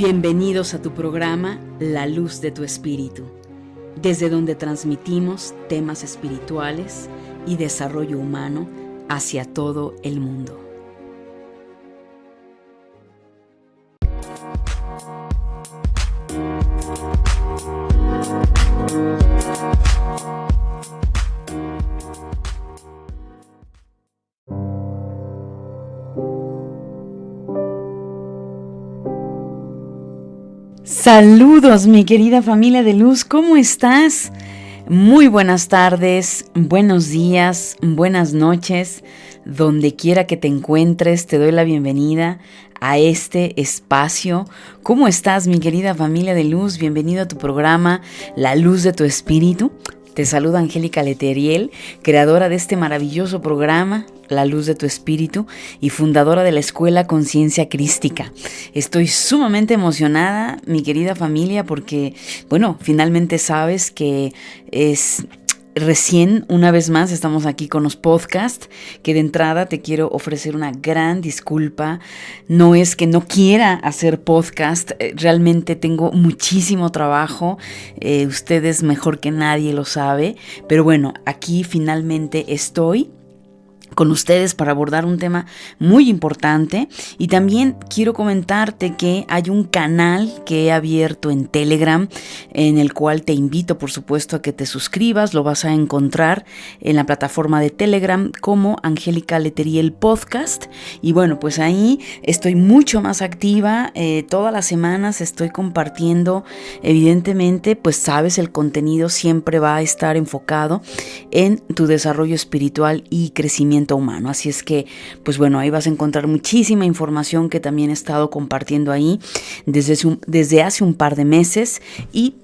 Bienvenidos a tu programa La Luz de tu Espíritu, desde donde transmitimos temas espirituales y desarrollo humano hacia todo el mundo. Saludos, mi querida familia de luz, ¿cómo estás? Muy buenas tardes, buenos días, buenas noches, donde quiera que te encuentres, te doy la bienvenida a este espacio. ¿Cómo estás, mi querida familia de luz? Bienvenido a tu programa La Luz de tu Espíritu. Te saluda Angélica Leteriel, creadora de este maravilloso programa, La Luz de tu Espíritu, y fundadora de la Escuela Conciencia Crística. Estoy sumamente emocionada, mi querida familia, porque, finalmente sabes que recién, una vez más, estamos aquí con los podcasts, que de entrada te quiero ofrecer una gran disculpa. No es que no quiera hacer podcast, realmente tengo muchísimo trabajo, ustedes mejor que nadie lo sabe, pero aquí finalmente estoy con ustedes para abordar un tema muy importante. Y también quiero comentarte que hay un canal que he abierto en Telegram, en el cual te invito, por supuesto, a que te suscribas. Lo vas a encontrar en la plataforma de Telegram como Angélica Leteriel Podcast. Y pues ahí estoy mucho más activa. Todas las semanas estoy compartiendo, evidentemente, pues sabes, el contenido siempre va a estar enfocado en tu desarrollo espiritual y crecimiento humano. Así es que, ahí vas a encontrar muchísima información que también he estado compartiendo ahí desde hace un par de meses. Y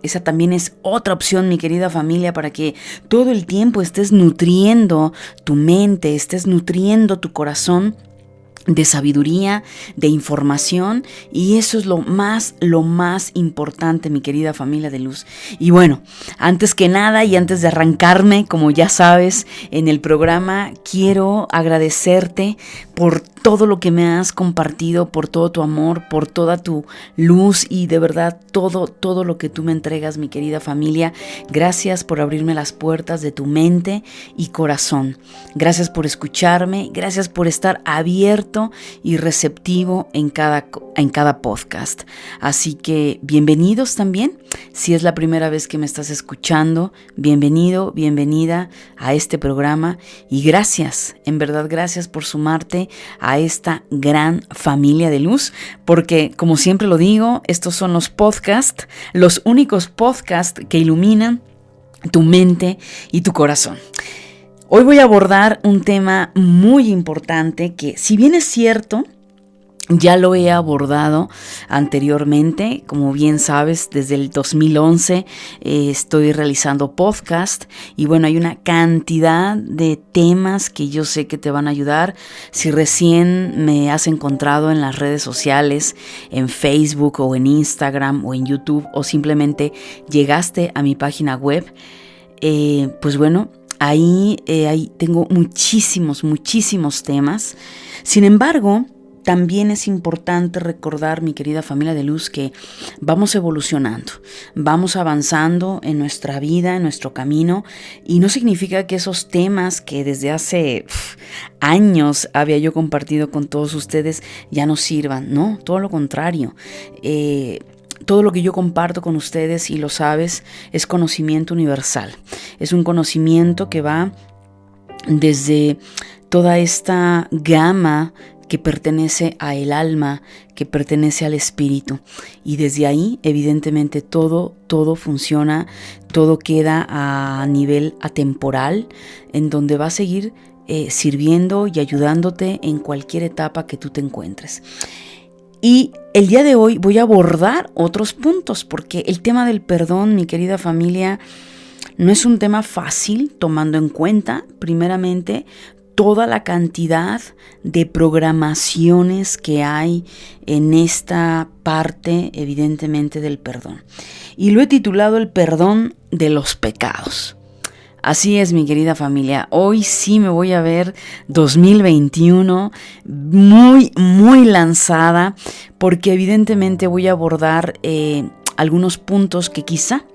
esa también es otra opción, mi querida familia, para que todo el tiempo estés nutriendo tu mente, estés nutriendo tu corazón de sabiduría, de información, y eso es lo más importante, mi querida familia de luz. Y antes que nada y antes de arrancarme, como ya sabes, en el programa, quiero agradecerte por todo lo que me has compartido, por todo tu amor, por toda tu luz y de verdad todo lo que tú me entregas, mi querida familia. Gracias por abrirme las puertas de tu mente y corazón. Gracias por escucharme, gracias por estar abierto y receptivo en cada podcast. Así que bienvenidos también. Si es la primera vez que me estás escuchando, bienvenido, bienvenida a este programa, y gracias, en verdad gracias por sumarte a esta gran familia de luz, porque como siempre lo digo, estos son los podcasts, los únicos podcasts que iluminan tu mente y tu corazón. Hoy voy a abordar un tema muy importante que, si bien es cierto, ya lo he abordado anteriormente. Como bien sabes, desde el 2011 estoy realizando podcast y hay una cantidad de temas que yo sé que te van a ayudar. Si recién me has encontrado en las redes sociales, en Facebook o en Instagram o en YouTube, o simplemente llegaste a mi página web, ahí tengo muchísimos temas. Sin embargo, también es importante recordar, mi querida familia de luz, que vamos evolucionando, vamos avanzando en nuestra vida, en nuestro camino, y no significa que esos temas que desde hace años había yo compartido con todos ustedes ya no sirvan, no, todo lo contrario. Todo lo que yo comparto con ustedes, y lo sabes, es conocimiento universal. Es un conocimiento que va desde toda esta gama que pertenece al alma, que pertenece al espíritu. Y desde ahí, evidentemente, todo funciona, todo queda a nivel atemporal, en donde va a seguir sirviendo y ayudándote en cualquier etapa que tú te encuentres. Y el día de hoy voy a abordar otros puntos, porque el tema del perdón, mi querida familia, no es un tema fácil, tomando en cuenta, primeramente, toda la cantidad de programaciones que hay en esta parte, evidentemente, del perdón. Y lo he titulado El perdón de los pecados. Así es, mi querida familia. Hoy sí me voy a ver 2021 muy, muy lanzada, porque evidentemente voy a abordar algunos puntos que quizá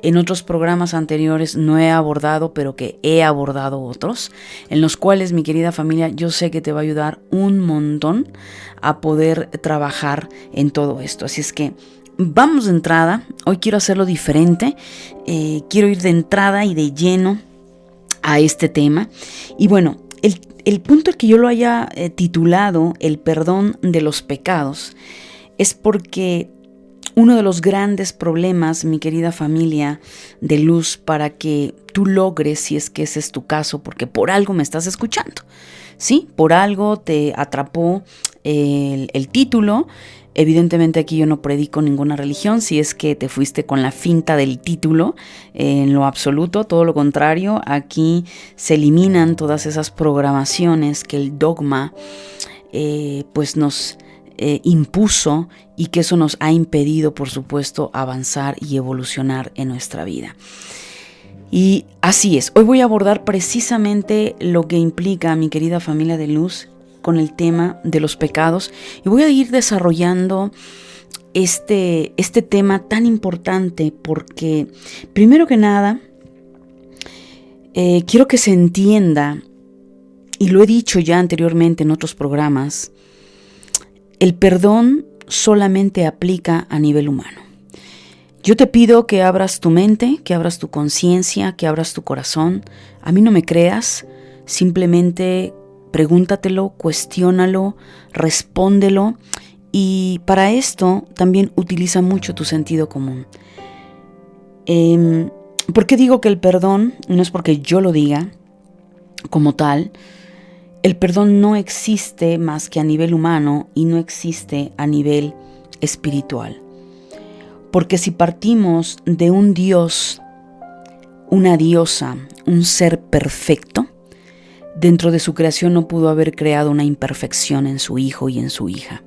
en otros programas anteriores no he abordado, pero que he abordado otros, en los cuales, mi querida familia, yo sé que te va a ayudar un montón a poder trabajar en todo esto. Así es que vamos de entrada. Hoy quiero hacerlo diferente. Quiero ir de entrada y de lleno a este tema. Y bueno, el punto que yo lo haya titulado El perdón de los pecados es porque uno de los grandes problemas, mi querida familia de luz, para que tú logres, si es que ese es tu caso, porque por algo me estás escuchando, ¿sí? Por algo te atrapó el título. Evidentemente aquí yo no predico ninguna religión, si es que te fuiste con la finta del título, en lo absoluto, todo lo contrario. Aquí se eliminan todas esas programaciones que el dogma pues nos impuso, y que eso nos ha impedido, por supuesto, avanzar y evolucionar en nuestra vida. Y así es, hoy voy a abordar precisamente lo que implica, mi querida familia de luz, con el tema de los pecados, y voy a ir desarrollando este tema tan importante porque, primero que nada, quiero que se entienda, y lo he dicho ya anteriormente en otros programas, el perdón solamente aplica a nivel humano. Yo te pido que abras tu mente, que abras tu conciencia, que abras tu corazón. A mí no me creas, simplemente pregúntatelo, cuestiónalo, respóndelo, y para esto también utiliza mucho tu sentido común. ¿Por qué digo que el perdón? No es porque yo lo diga como tal. El perdón no existe más que a nivel humano y no existe a nivel espiritual. Porque si partimos de un Dios, una diosa, un ser perfecto, dentro de su creación no pudo haber creado una imperfección en su hijo y en su hija.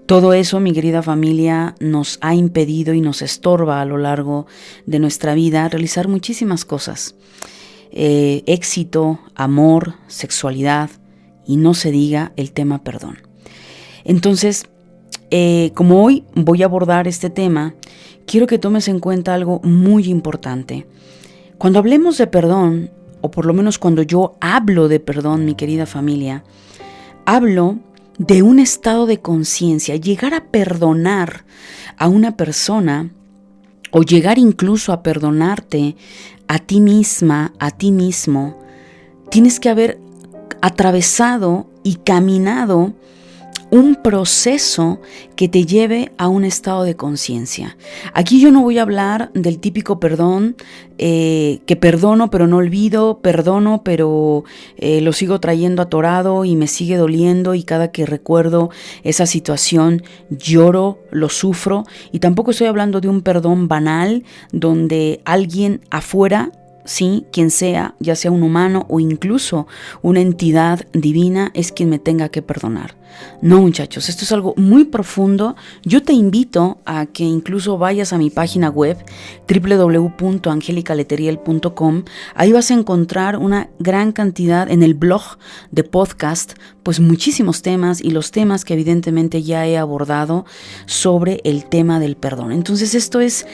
Todo eso, mi querida familia, nos ha impedido y nos estorba a lo largo de nuestra vida realizar muchísimas cosas. Éxito, amor, sexualidad, y no se diga el tema perdón. Entonces, como hoy voy a abordar este tema, quiero que tomes en cuenta algo muy importante. Cuando hablemos de perdón, o por lo menos cuando yo hablo de perdón, mi querida familia, hablo de un estado de conciencia. Llegar a perdonar a una persona, o llegar incluso a perdonarte a ti misma, a ti mismo, tienes que haber atravesado y caminado un proceso que te lleve a un estado de conciencia. Aquí yo no voy a hablar del típico perdón, que perdono pero no olvido, perdono pero lo sigo trayendo atorado y me sigue doliendo, y cada que recuerdo esa situación lloro, lo sufro. Y tampoco estoy hablando de un perdón banal donde alguien afuera, sí, quien sea, ya sea un humano o incluso una entidad divina, es quien me tenga que perdonar. No, muchachos, esto es algo muy profundo. Yo te invito a que incluso vayas a mi página web www.angelicaleteriel.com. Ahí vas a encontrar una gran cantidad en el blog de podcast, pues muchísimos temas, y los temas que evidentemente ya he abordado sobre el tema del perdón. Entonces esto es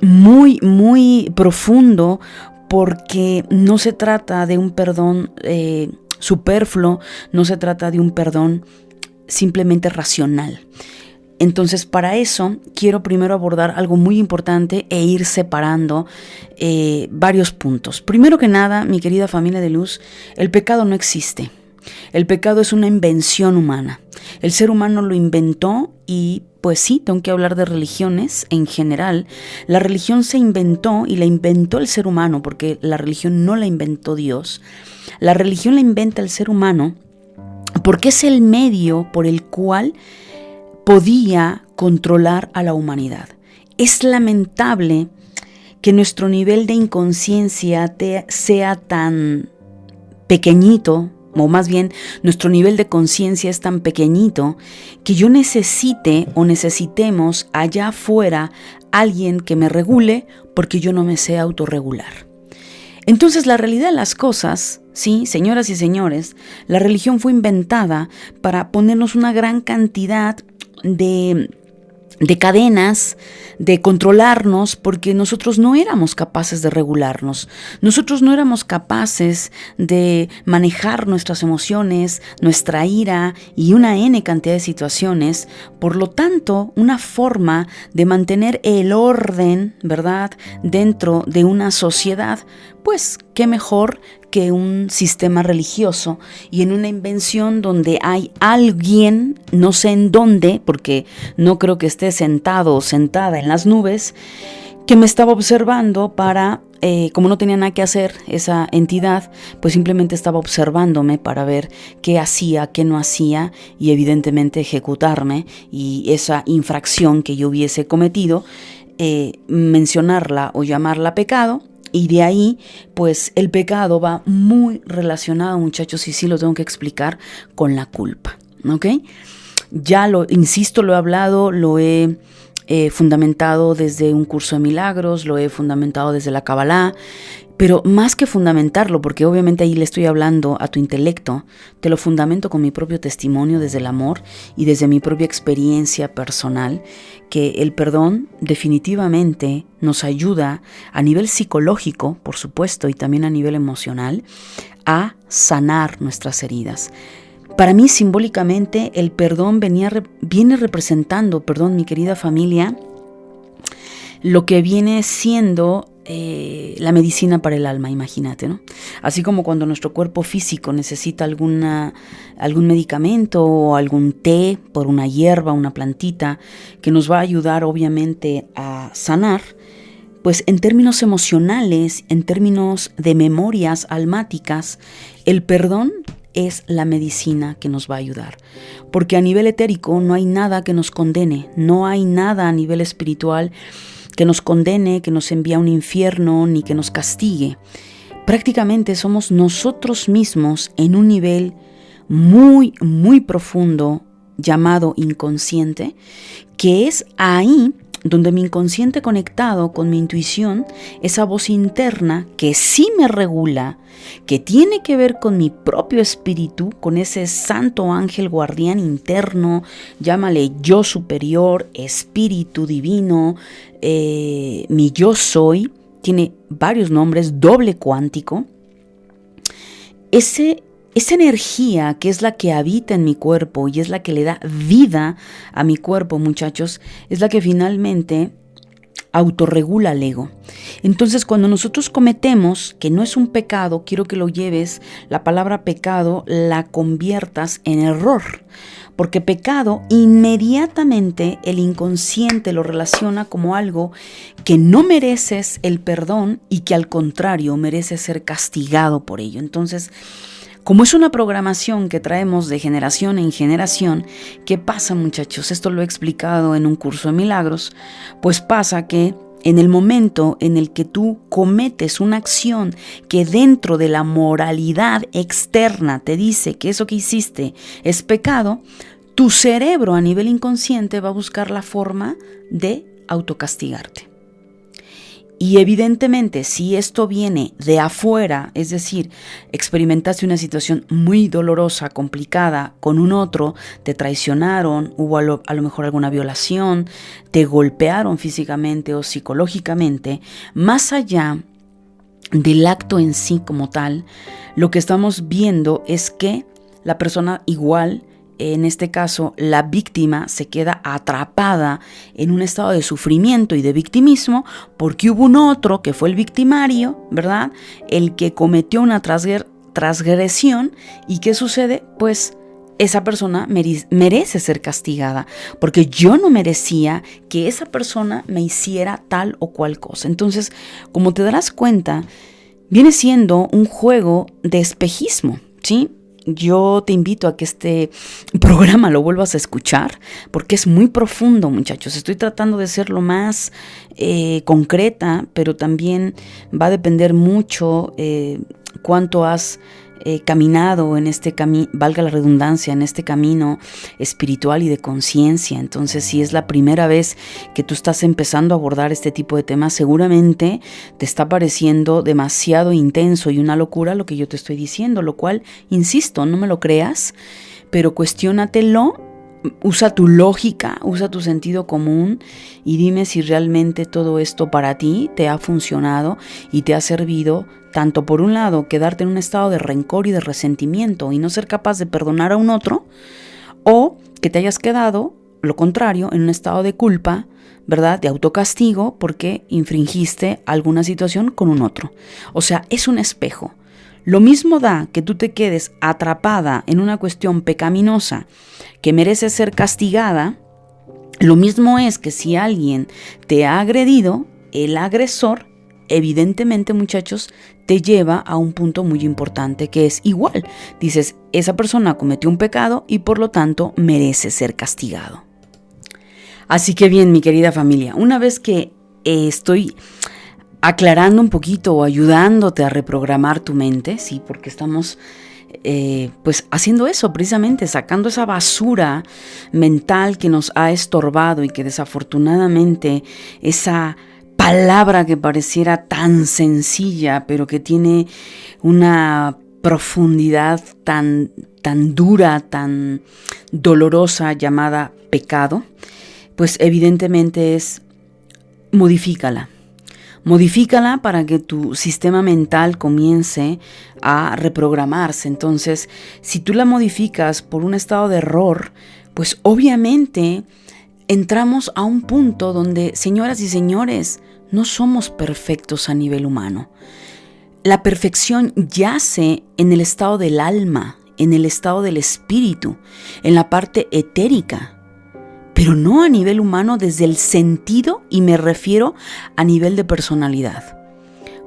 muy, muy profundo, porque no se trata de un perdón superfluo, no se trata de un perdón simplemente racional. Entonces, para eso quiero primero abordar algo muy importante e ir separando varios puntos. Primero que nada, mi querida familia de luz, el pecado no existe. El pecado es una invención humana. El ser humano lo inventó, y pues sí, tengo que hablar de religiones en general. La religión se inventó, y la inventó el ser humano, porque la religión no la inventó Dios. La religión la inventa el ser humano porque es el medio por el cual podía controlar a la humanidad. Es lamentable que nuestro nivel de inconsciencia sea tan pequeñito, o más bien nuestro nivel de conciencia es tan pequeñito, que yo necesite o necesitemos allá afuera alguien que me regule, porque yo no me sé autorregular. Entonces, la realidad de las cosas, sí, señoras y señores, la religión fue inventada para ponernos una gran cantidad de cadenas, de controlarnos, porque nosotros no éramos capaces de regularnos. Nosotros no éramos capaces de manejar nuestras emociones, nuestra ira y una N cantidad de situaciones. Por lo tanto, una forma de mantener el orden, ¿verdad?, dentro de una sociedad, pues qué mejor que un sistema religioso y en una invención donde hay alguien, no sé en dónde, porque no creo que esté sentado o sentada en las nubes, que me estaba observando para, como no tenía nada que hacer esa entidad, pues simplemente estaba observándome para ver qué hacía, qué no hacía y evidentemente ejecutarme y esa infracción que yo hubiese cometido, mencionarla o llamarla pecado. Y de ahí, pues el pecado va muy relacionado, muchachos, y sí lo tengo que explicar, con la culpa, ¿ok? Ya lo, insisto, lo he hablado, lo he fundamentado desde un curso de milagros, lo he fundamentado desde la Kabbalah, pero más que fundamentarlo, porque obviamente ahí le estoy hablando a tu intelecto, te lo fundamento con mi propio testimonio desde el amor y desde mi propia experiencia personal, que el perdón definitivamente nos ayuda a nivel psicológico, por supuesto, y también a nivel emocional, a sanar nuestras heridas. Para mí, simbólicamente, el perdón viene representando, mi querida familia, lo que viene siendo la medicina para el alma, imagínate, ¿no? Así como cuando nuestro cuerpo físico necesita algún medicamento o algún té por una hierba, una plantita, que nos va a ayudar obviamente a sanar, pues en términos emocionales, en términos de memorias almáticas, el perdón es la medicina que nos va a ayudar. Porque a nivel etérico no hay nada que nos condene, no hay nada a nivel espiritual que nos condene, que nos envíe a un infierno, ni que nos castigue. Prácticamente somos nosotros mismos en un nivel muy, muy profundo llamado inconsciente, que es ahí donde mi inconsciente conectado con mi intuición, esa voz interna que sí me regula, que tiene que ver con mi propio espíritu, con ese santo ángel guardián interno, llámale yo superior, espíritu divino, mi yo soy, tiene varios nombres, doble cuántico. Esa energía que es la que habita en mi cuerpo y es la que le da vida a mi cuerpo, muchachos, es la que finalmente autorregula el ego. Entonces, cuando nosotros cometemos, que no es un pecado, quiero que lo lleves, la palabra pecado la conviertas en error. Porque pecado, inmediatamente el inconsciente lo relaciona como algo que no mereces el perdón y que al contrario mereces ser castigado por ello. Entonces, como es una programación que traemos de generación en generación, ¿qué pasa, muchachos? Esto lo he explicado en un curso de milagros, pues pasa que en el momento en el que tú cometes una acción que dentro de la moralidad externa te dice que eso que hiciste es pecado, tu cerebro a nivel inconsciente va a buscar la forma de autocastigarte. Y evidentemente, si esto viene de afuera, es decir, experimentaste una situación muy dolorosa, complicada con un otro, te traicionaron, hubo a lo mejor alguna violación, te golpearon físicamente o psicológicamente, más allá del acto en sí como tal, lo que estamos viendo es que la persona igual, en este caso, la víctima se queda atrapada en un estado de sufrimiento y de victimismo porque hubo un otro que fue el victimario, ¿verdad? El que cometió una transgresión. ¿Y qué sucede? Pues esa persona merece ser castigada porque yo no merecía que esa persona me hiciera tal o cual cosa. Entonces, como te darás cuenta, viene siendo un juego de espejismo, ¿sí? Yo te invito a que este programa lo vuelvas a escuchar porque es muy profundo, muchachos. Estoy tratando de ser lo más concreta, pero también va a depender mucho cuánto has caminado en este camino, valga la redundancia, en este camino espiritual y de conciencia. Entonces, si es la primera vez que tú estás empezando a abordar este tipo de temas, seguramente te está pareciendo demasiado intenso y una locura lo que yo te estoy diciendo, lo cual, insisto, no me lo creas, pero cuestiónatelo. Usa tu lógica, usa tu sentido común y dime si realmente todo esto para ti te ha funcionado y te ha servido, tanto por un lado quedarte en un estado de rencor y de resentimiento y no ser capaz de perdonar a un otro, o que te hayas quedado, lo contrario, en un estado de culpa, ¿verdad? De autocastigo porque infringiste alguna situación con un otro. O sea, es un espejo. Lo mismo da que tú te quedes atrapada en una cuestión pecaminosa que merece ser castigada. Lo mismo es que si alguien te ha agredido, el agresor, evidentemente, muchachos, te lleva a un punto muy importante que es igual. Dices, esa persona cometió un pecado y por lo tanto merece ser castigado. Así que bien, mi querida familia, una vez que estoy aclarando un poquito o ayudándote a reprogramar tu mente, sí, porque estamos pues haciendo eso precisamente, sacando esa basura mental que nos ha estorbado y que desafortunadamente esa palabra que pareciera tan sencilla, pero que tiene una profundidad tan dura, tan dolorosa, llamada pecado, pues evidentemente es modifícala. Modifícala para que tu sistema mental comience a reprogramarse. Entonces, si tú la modificas por un estado de error, pues obviamente entramos a un punto donde, señoras y señores, no somos perfectos a nivel humano. La perfección yace en el estado del alma, en el estado del espíritu, en la parte etérica. Pero no a nivel humano desde el sentido, y me refiero a nivel de personalidad.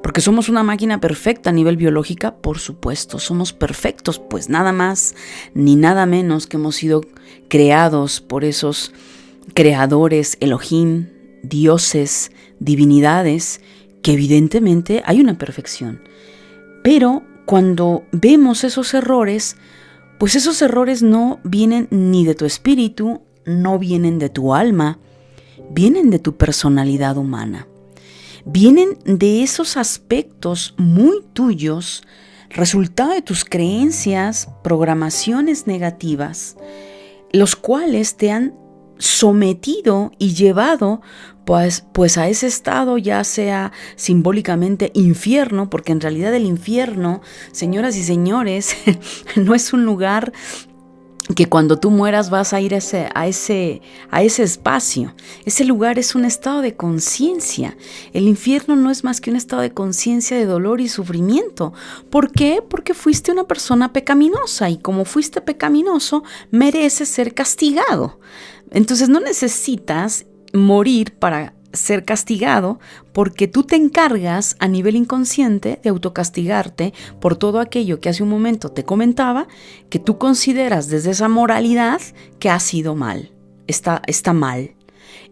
Porque somos una máquina perfecta a nivel biológica, por supuesto, somos perfectos, pues nada más ni nada menos que hemos sido creados por esos creadores, Elohim, dioses, divinidades, que evidentemente hay una perfección. Pero cuando vemos esos errores, pues esos errores no vienen ni de tu espíritu, no vienen de tu alma, vienen de tu personalidad humana. Vienen de esos aspectos muy tuyos, resultado de tus creencias, programaciones negativas, los cuales te han sometido y llevado pues a ese estado, ya sea simbólicamente infierno, porque en realidad el infierno, señoras y señores, no es un lugar que cuando tú mueras vas a ir a ese espacio. Ese lugar es un estado de conciencia. El infierno no es más que un estado de conciencia de dolor y sufrimiento. ¿Por qué? Porque fuiste una persona pecaminosa y como fuiste pecaminoso, mereces ser castigado. Entonces no necesitas morir para ser castigado, porque tú te encargas a nivel inconsciente de autocastigarte por todo aquello que hace un momento te comentaba, que tú consideras desde esa moralidad que ha sido mal, está mal,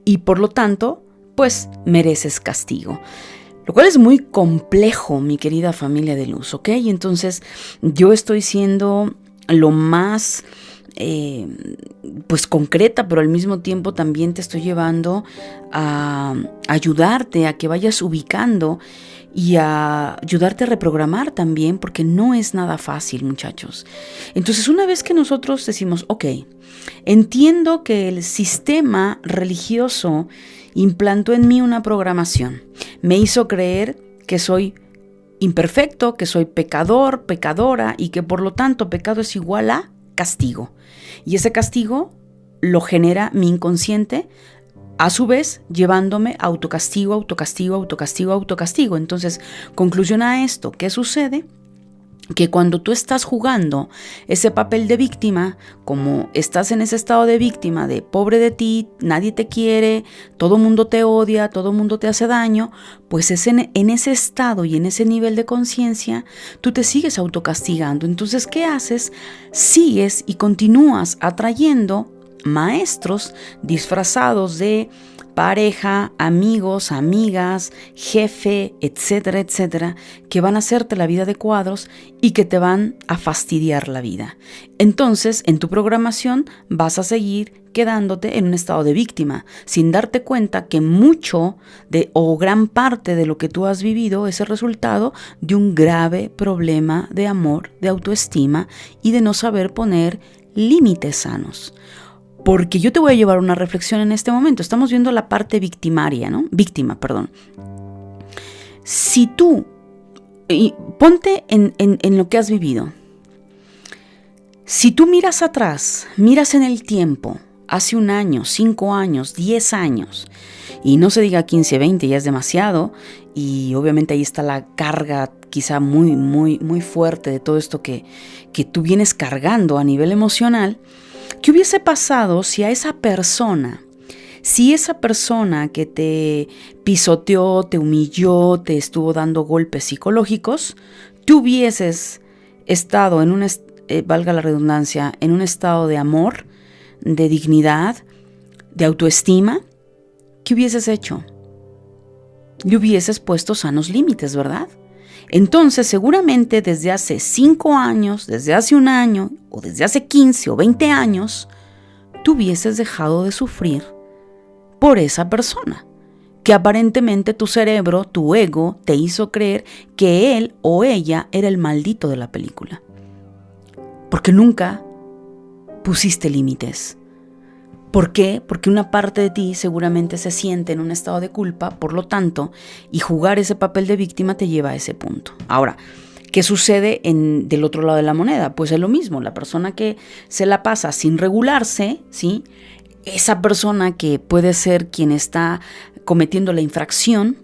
y por lo tanto, pues mereces castigo. Lo cual es muy complejo, mi querida familia de luz, ¿ok? Y entonces yo estoy siendo lo más pues concreta, pero al mismo tiempo también te estoy llevando a ayudarte a que vayas ubicando y a ayudarte a reprogramar también, porque no es nada fácil, muchachos. Entonces, una vez que nosotros decimos, ok, entiendo que el sistema religioso implantó en mí una programación, me hizo creer que soy imperfecto, que soy pecador, pecadora, y que por lo tanto pecado es igual a castigo. Y ese castigo lo genera mi inconsciente, a su vez llevándome a autocastigo, autocastigo, autocastigo, autocastigo. Entonces, conclusión a esto, ¿qué sucede? Que cuando tú estás jugando ese papel de víctima, como estás en ese estado de víctima, de pobre de ti, nadie te quiere, todo mundo te odia, todo mundo te hace daño, pues es en ese estado y en ese nivel de conciencia, tú te sigues autocastigando. Entonces, ¿qué haces? Sigues y continúas atrayendo maestros disfrazados de pareja, amigos, amigas, jefe, etcétera, etcétera, que van a hacerte la vida de cuadros y que te van a fastidiar la vida. Entonces, en tu programación vas a seguir quedándote en un estado de víctima, sin darte cuenta que mucho o gran parte de lo que tú has vivido es el resultado de un grave problema de amor, de autoestima y de no saber poner límites sanos. Porque yo te voy a llevar una reflexión en este momento. Estamos viendo la parte victimaria, ¿no? Víctima, perdón. Si tú, ponte en lo que has vivido. Si tú miras atrás, miras en el tiempo, hace 1 año, 5 años, 10 años, y no se diga 15, 20, ya es demasiado, y obviamente ahí está la carga quizá muy, muy, muy fuerte de todo esto que tú vienes cargando a nivel emocional. ¿Qué hubiese pasado si esa persona que te pisoteó, te humilló, te estuvo dando golpes psicológicos, tú hubieses estado valga la redundancia, en un estado de amor, de dignidad, de autoestima? ¿Qué hubieses hecho? Le hubieses puesto sanos límites, ¿verdad? Entonces, seguramente desde hace 5 años, desde hace 1 año, o desde hace 15 o 20 años, tú hubieses dejado de sufrir por esa persona, que aparentemente tu cerebro, tu ego, te hizo creer que él o ella era el maldito de la película. Porque nunca pusiste límites. ¿Por qué? Porque una parte de ti seguramente se siente en un estado de culpa, por lo tanto, y jugar ese papel de víctima te lleva a ese punto. Ahora, ¿qué sucede del otro lado de la moneda? Pues es lo mismo, la persona que se la pasa sin regularse, ¿sí? Esa persona que puede ser quien está cometiendo la infracción,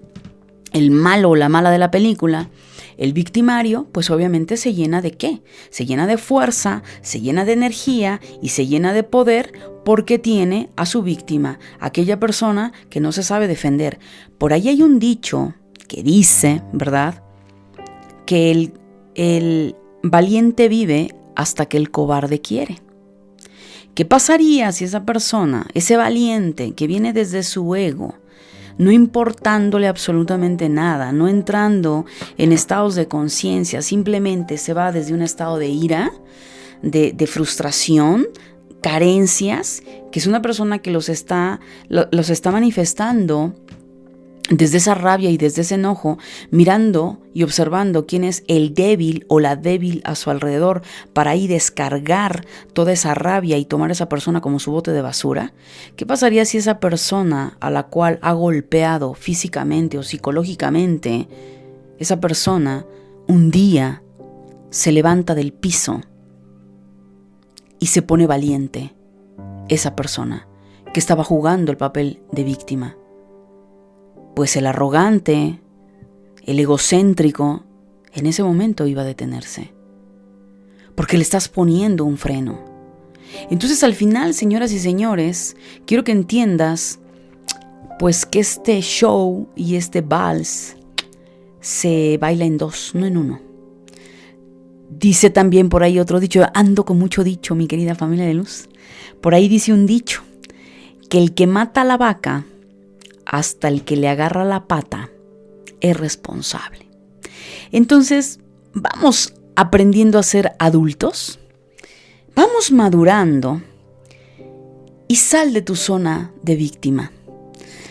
el malo o la mala de la película, el victimario, pues obviamente se llena de ¿qué? Se llena de fuerza, se llena de energía y se llena de poder porque tiene a su víctima, aquella persona que no se sabe defender. Por ahí hay un dicho que dice, ¿verdad?, que el valiente vive hasta que el cobarde quiere. ¿Qué pasaría si esa persona, ese valiente que viene desde su ego, no importándole absolutamente nada, no entrando en estados de conciencia, simplemente se va desde un estado de ira, de frustración, carencias, que es una persona que los está manifestando desde esa rabia y desde ese enojo, mirando y observando quién es el débil o la débil a su alrededor para ahí descargar toda esa rabia y tomar a esa persona como su bote de basura? ¿Qué pasaría si esa persona a la cual ha golpeado físicamente o psicológicamente, esa persona un día se levanta del piso y se pone valiente? Esa persona que estaba jugando el papel de víctima. Pues el arrogante, el egocéntrico, en ese momento iba a detenerse. Porque le estás poniendo un freno. Entonces al final, señoras y señores, quiero que entiendas pues que este show y este vals se baila en 2, no en 1. Dice también por ahí otro dicho, ando con mucho dicho, mi querida familia de luz. Por ahí dice un dicho, que el que mata a la vaca, hasta el que le agarra la pata, es responsable. Entonces, vamos aprendiendo a ser adultos, vamos madurando y sal de tu zona de víctima.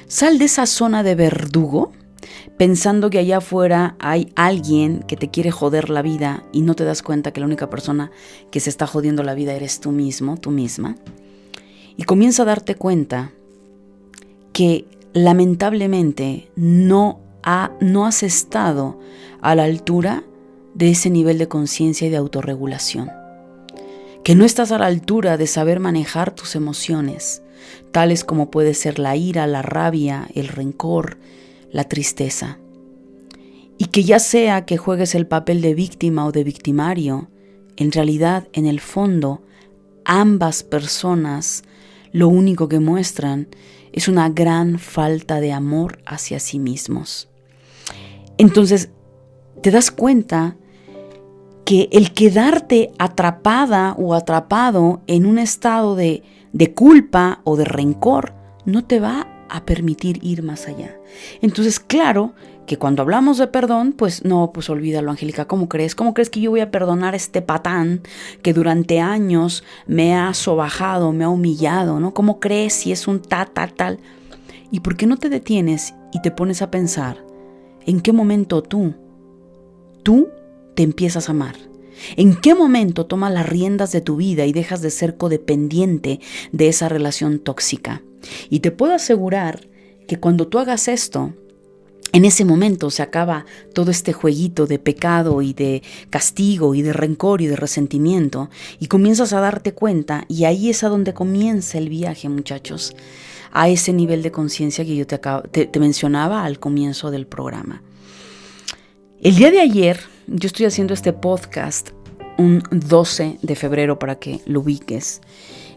Sal de esa zona de verdugo, pensando que allá afuera hay alguien que te quiere joder la vida y no te das cuenta que la única persona que se está jodiendo la vida eres tú mismo, tú misma. Y comienza a darte cuenta que lamentablemente no has estado a la altura de ese nivel de conciencia y de autorregulación. Que no estás a la altura de saber manejar tus emociones, tales como puede ser la ira, la rabia, el rencor, la tristeza. Y que ya sea que juegues el papel de víctima o de victimario, en realidad, en el fondo, ambas personas lo único que muestran es una gran falta de amor hacia sí mismos. Entonces, te das cuenta que el quedarte atrapada o atrapado en un estado de culpa o de rencor no te va a permitir ir más allá. Entonces, claro que cuando hablamos de perdón, pues no, pues olvídalo, Angélica, ¿cómo crees? ¿Cómo crees que yo voy a perdonar a este patán que durante años me ha sobajado, me ha humillado, ¿no? ¿Cómo crees si es un tal? ¿Y por qué no te detienes y te pones a pensar en qué momento tú te empiezas a amar? ¿En qué momento tomas las riendas de tu vida y dejas de ser codependiente de esa relación tóxica? Y te puedo asegurar que cuando tú hagas esto, en ese momento se acaba todo este jueguito de pecado y de castigo y de rencor y de resentimiento y comienzas a darte cuenta, y ahí es a donde comienza el viaje, muchachos, a ese nivel de conciencia que yo te mencionaba al comienzo del programa. El día de ayer, yo estoy haciendo este podcast un 12 de febrero para que lo ubiques.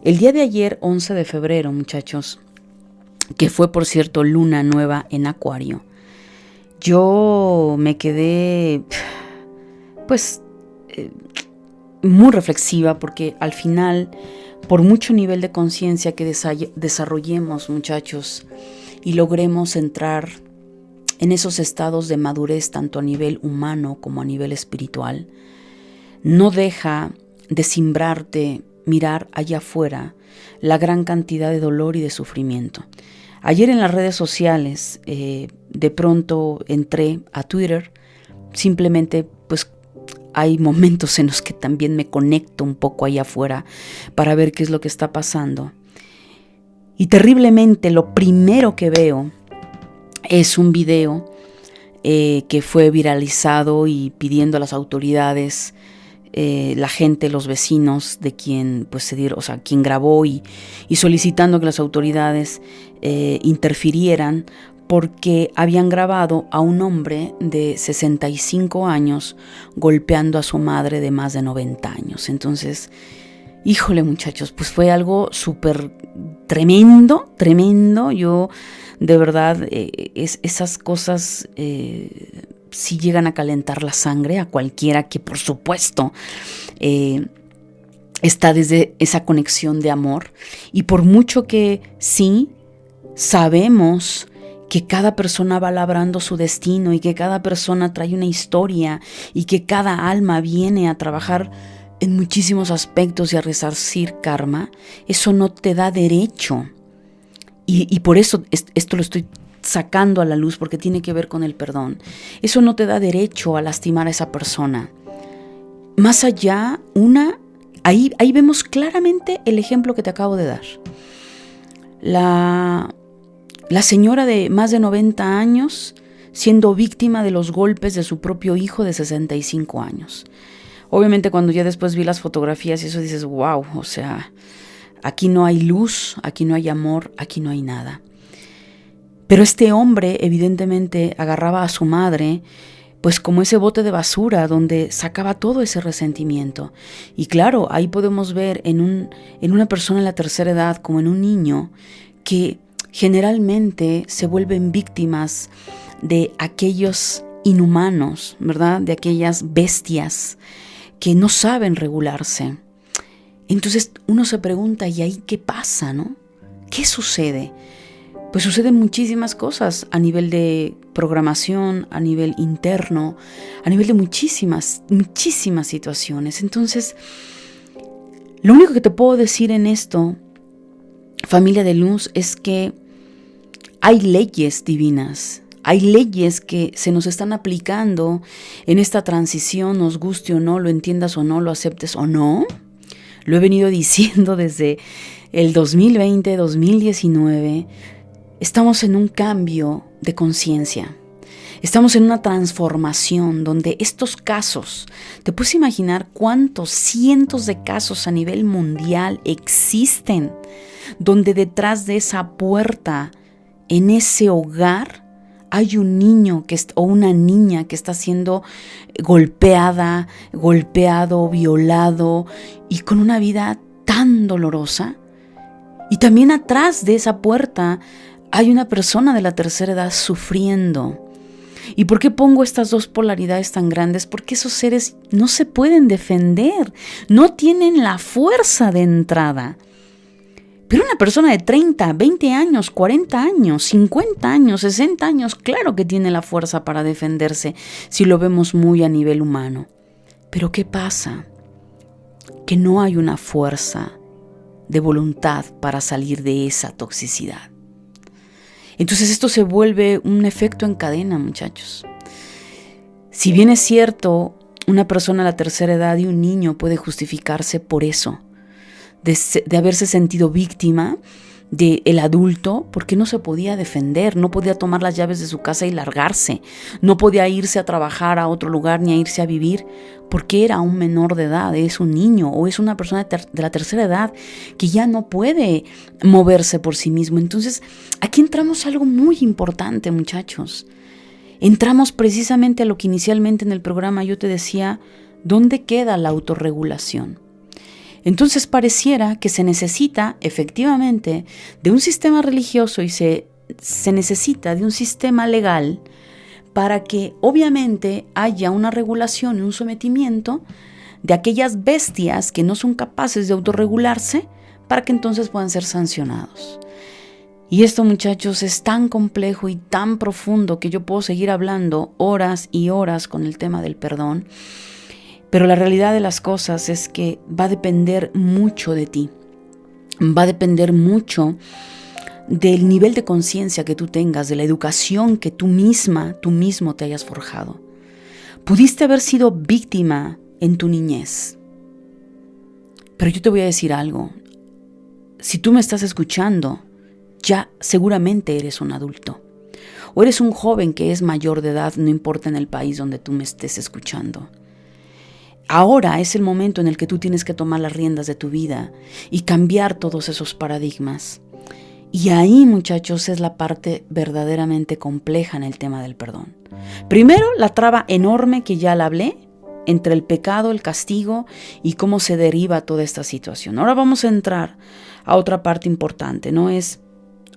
El día de ayer, 11 de febrero, muchachos, que fue, por cierto, luna nueva en Acuario, yo me quedé, pues, muy reflexiva, porque al final, por mucho nivel de conciencia que desarrollemos, muchachos, y logremos entrar en esos estados de madurez, tanto a nivel humano como a nivel espiritual, no deja de cimbrarte mirar allá afuera la gran cantidad de dolor y de sufrimiento. Ayer en las redes sociales, de pronto entré a Twitter, simplemente pues hay momentos en los que también me conecto un poco allá afuera para ver qué es lo que está pasando. Y terriblemente lo primero que veo es un video que fue viralizado y pidiendo a las autoridades, la gente, los vecinos de quien pues quien grabó y solicitando que las autoridades interfirieran, porque habían grabado a un hombre de 65 años golpeando a su madre de más de 90 años. Entonces, híjole, muchachos, pues fue algo súper tremendo. Yo, de verdad, esas cosas sí llegan a calentar la sangre a cualquiera que, por supuesto, está desde esa conexión de amor. Y por mucho que sí sabemos que cada persona va labrando su destino y que cada persona trae una historia y que cada alma viene a trabajar en muchísimos aspectos y a resarcir karma, eso no te da derecho. Y por eso esto lo estoy sacando a la luz, porque tiene que ver con el perdón. Eso no te da derecho a lastimar a esa persona. Más allá, ahí vemos claramente el ejemplo que te acabo de dar. La señora de más de 90 años siendo víctima de los golpes de su propio hijo de 65 años. Obviamente cuando ya después vi las fotografías y eso dices, wow, o sea, aquí no hay luz, aquí no hay amor, aquí no hay nada. Pero este hombre evidentemente agarraba a su madre pues como ese bote de basura donde sacaba todo ese resentimiento. Y claro, ahí podemos ver en una persona en la tercera edad como en un niño que generalmente se vuelven víctimas de aquellos inhumanos, ¿verdad? De aquellas bestias que no saben regularse. Entonces uno se pregunta, ¿y ahí qué pasa, no? ¿Qué sucede? Pues suceden muchísimas cosas a nivel de programación, a nivel interno, a nivel de muchísimas situaciones. Entonces, lo único que te puedo decir en esto, familia de luz, es que hay leyes divinas, hay leyes que se nos están aplicando en esta transición, nos guste o no, lo entiendas o no, lo aceptes o no. Lo he venido diciendo desde el 2020, 2019. Estamos en un cambio de conciencia. Estamos en una transformación donde estos casos, te puedes imaginar cuántos cientos de casos a nivel mundial existen, donde detrás de esa puerta, en ese hogar, hay un niño o una niña que está siendo golpeado, violado y con una vida tan dolorosa. Y también atrás de esa puerta hay una persona de la tercera edad sufriendo. ¿Y por qué pongo estas dos polaridades tan grandes? Porque esos seres no se pueden defender, no tienen la fuerza de entrada. Pero una persona de 30, 20 años, 40 años, 50 años, 60 años, claro que tiene la fuerza para defenderse si lo vemos muy a nivel humano. Pero ¿qué pasa? Que no hay una fuerza de voluntad para salir de esa toxicidad. Entonces esto se vuelve un efecto en cadena, muchachos. Si bien es cierto, una persona a la tercera edad y un niño puede justificarse por eso, de haberse sentido víctima del adulto, porque no se podía defender, no podía tomar las llaves de su casa y largarse, no podía irse a trabajar a otro lugar ni a irse a vivir, porque era un menor de edad, es un niño o es una persona de la tercera edad que ya no puede moverse por sí mismo. Entonces, aquí entramos a algo muy importante, muchachos. Entramos precisamente a lo que inicialmente en el programa yo te decía, ¿dónde queda la autorregulación? Entonces pareciera que se necesita efectivamente de un sistema religioso y se necesita de un sistema legal para que obviamente haya una regulación y un sometimiento de aquellas bestias que no son capaces de autorregularse para que entonces puedan ser sancionados. Y esto, muchachos, es tan complejo y tan profundo que yo puedo seguir hablando horas y horas con el tema del perdón. Pero la realidad de las cosas es que va a depender mucho de ti. Va a depender mucho del nivel de conciencia que tú tengas, de la educación que tú mismo te hayas forjado. Pudiste haber sido víctima en tu niñez. Pero yo te voy a decir algo. Si tú me estás escuchando, ya seguramente eres un adulto. O eres un joven que es mayor de edad, no importa en el país donde tú me estés escuchando. Ahora es el momento en el que tú tienes que tomar las riendas de tu vida y cambiar todos esos paradigmas. Y ahí, muchachos, es la parte verdaderamente compleja en el tema del perdón. Primero, la traba enorme que ya la hablé, entre el pecado, el castigo y cómo se deriva toda esta situación. Ahora vamos a entrar a otra parte importante, ¿no? Es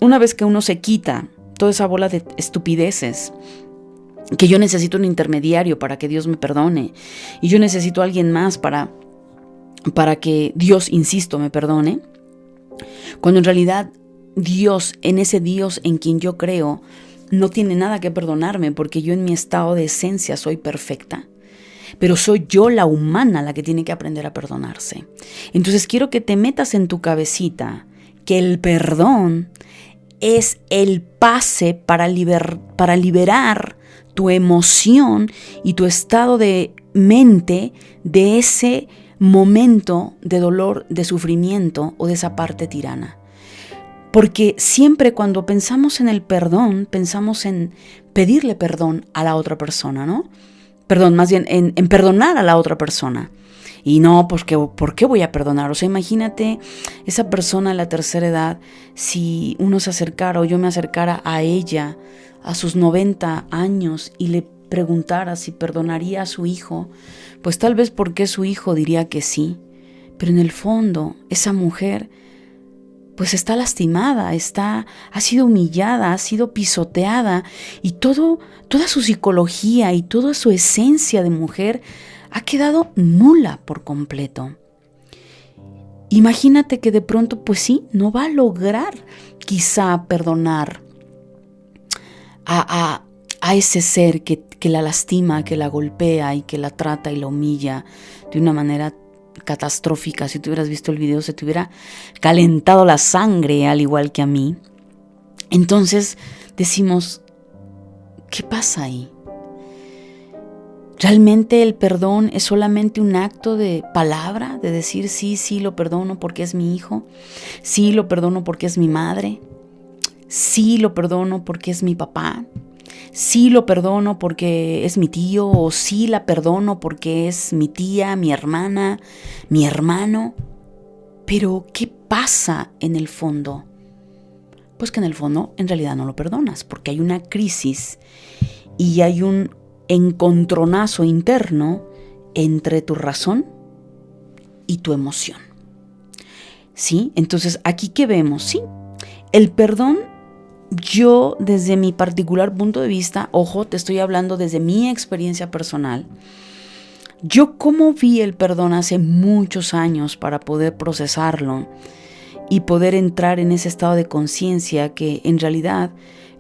una vez que uno se quita toda esa bola de estupideces, que yo necesito un intermediario para que Dios me perdone y yo necesito a alguien más para que Dios, insisto, me perdone, cuando en realidad Dios, en ese Dios en quien yo creo, no tiene nada que perdonarme porque yo en mi estado de esencia soy perfecta, pero soy yo la humana la que tiene que aprender a perdonarse. Entonces quiero que te metas en tu cabecita que el perdón es el pase para liberar tu emoción y tu estado de mente de ese momento de dolor, de sufrimiento o de esa parte tirana. Porque siempre cuando pensamos en el perdón, pensamos en pedirle perdón a la otra persona, ¿no? Perdón, más bien en perdonar a la otra persona. Y no, pues ¿por qué voy a perdonar? O sea, imagínate esa persona a la tercera edad, si uno se acercara o yo me acercara a ella a sus 90 años y le preguntara si perdonaría a su hijo, pues tal vez porque su hijo diría que sí. Pero en el fondo, esa mujer pues está lastimada, ha sido humillada, ha sido pisoteada y toda su psicología y toda su esencia de mujer ha quedado nula por completo. Imagínate que de pronto, pues sí, no va a lograr quizá perdonar a ese ser que la lastima, que la golpea y que la trata y la humilla de una manera catastrófica. Si tú hubieras visto el video, se te hubiera calentado la sangre, al igual que a mí. Entonces decimos, ¿qué pasa ahí? ¿Realmente el perdón es solamente un acto de palabra? De decir, sí, lo perdono porque es mi hijo. Sí, lo perdono porque es mi madre. Sí, lo perdono porque es mi papá. Sí, lo perdono porque es mi tío. O sí, la perdono porque es mi tía, mi hermana, mi hermano. Pero, ¿qué pasa en el fondo? Pues que en el fondo, en realidad no lo perdonas, porque hay una crisis y hay un encontronazo interno entre tu razón y tu emoción. ¿Sí? Entonces, ¿aquí qué vemos? Sí, el perdón, yo desde mi particular punto de vista, ojo, te estoy hablando desde mi experiencia personal, yo como vi el perdón hace muchos años para poder procesarlo y poder entrar en ese estado de conciencia que en realidad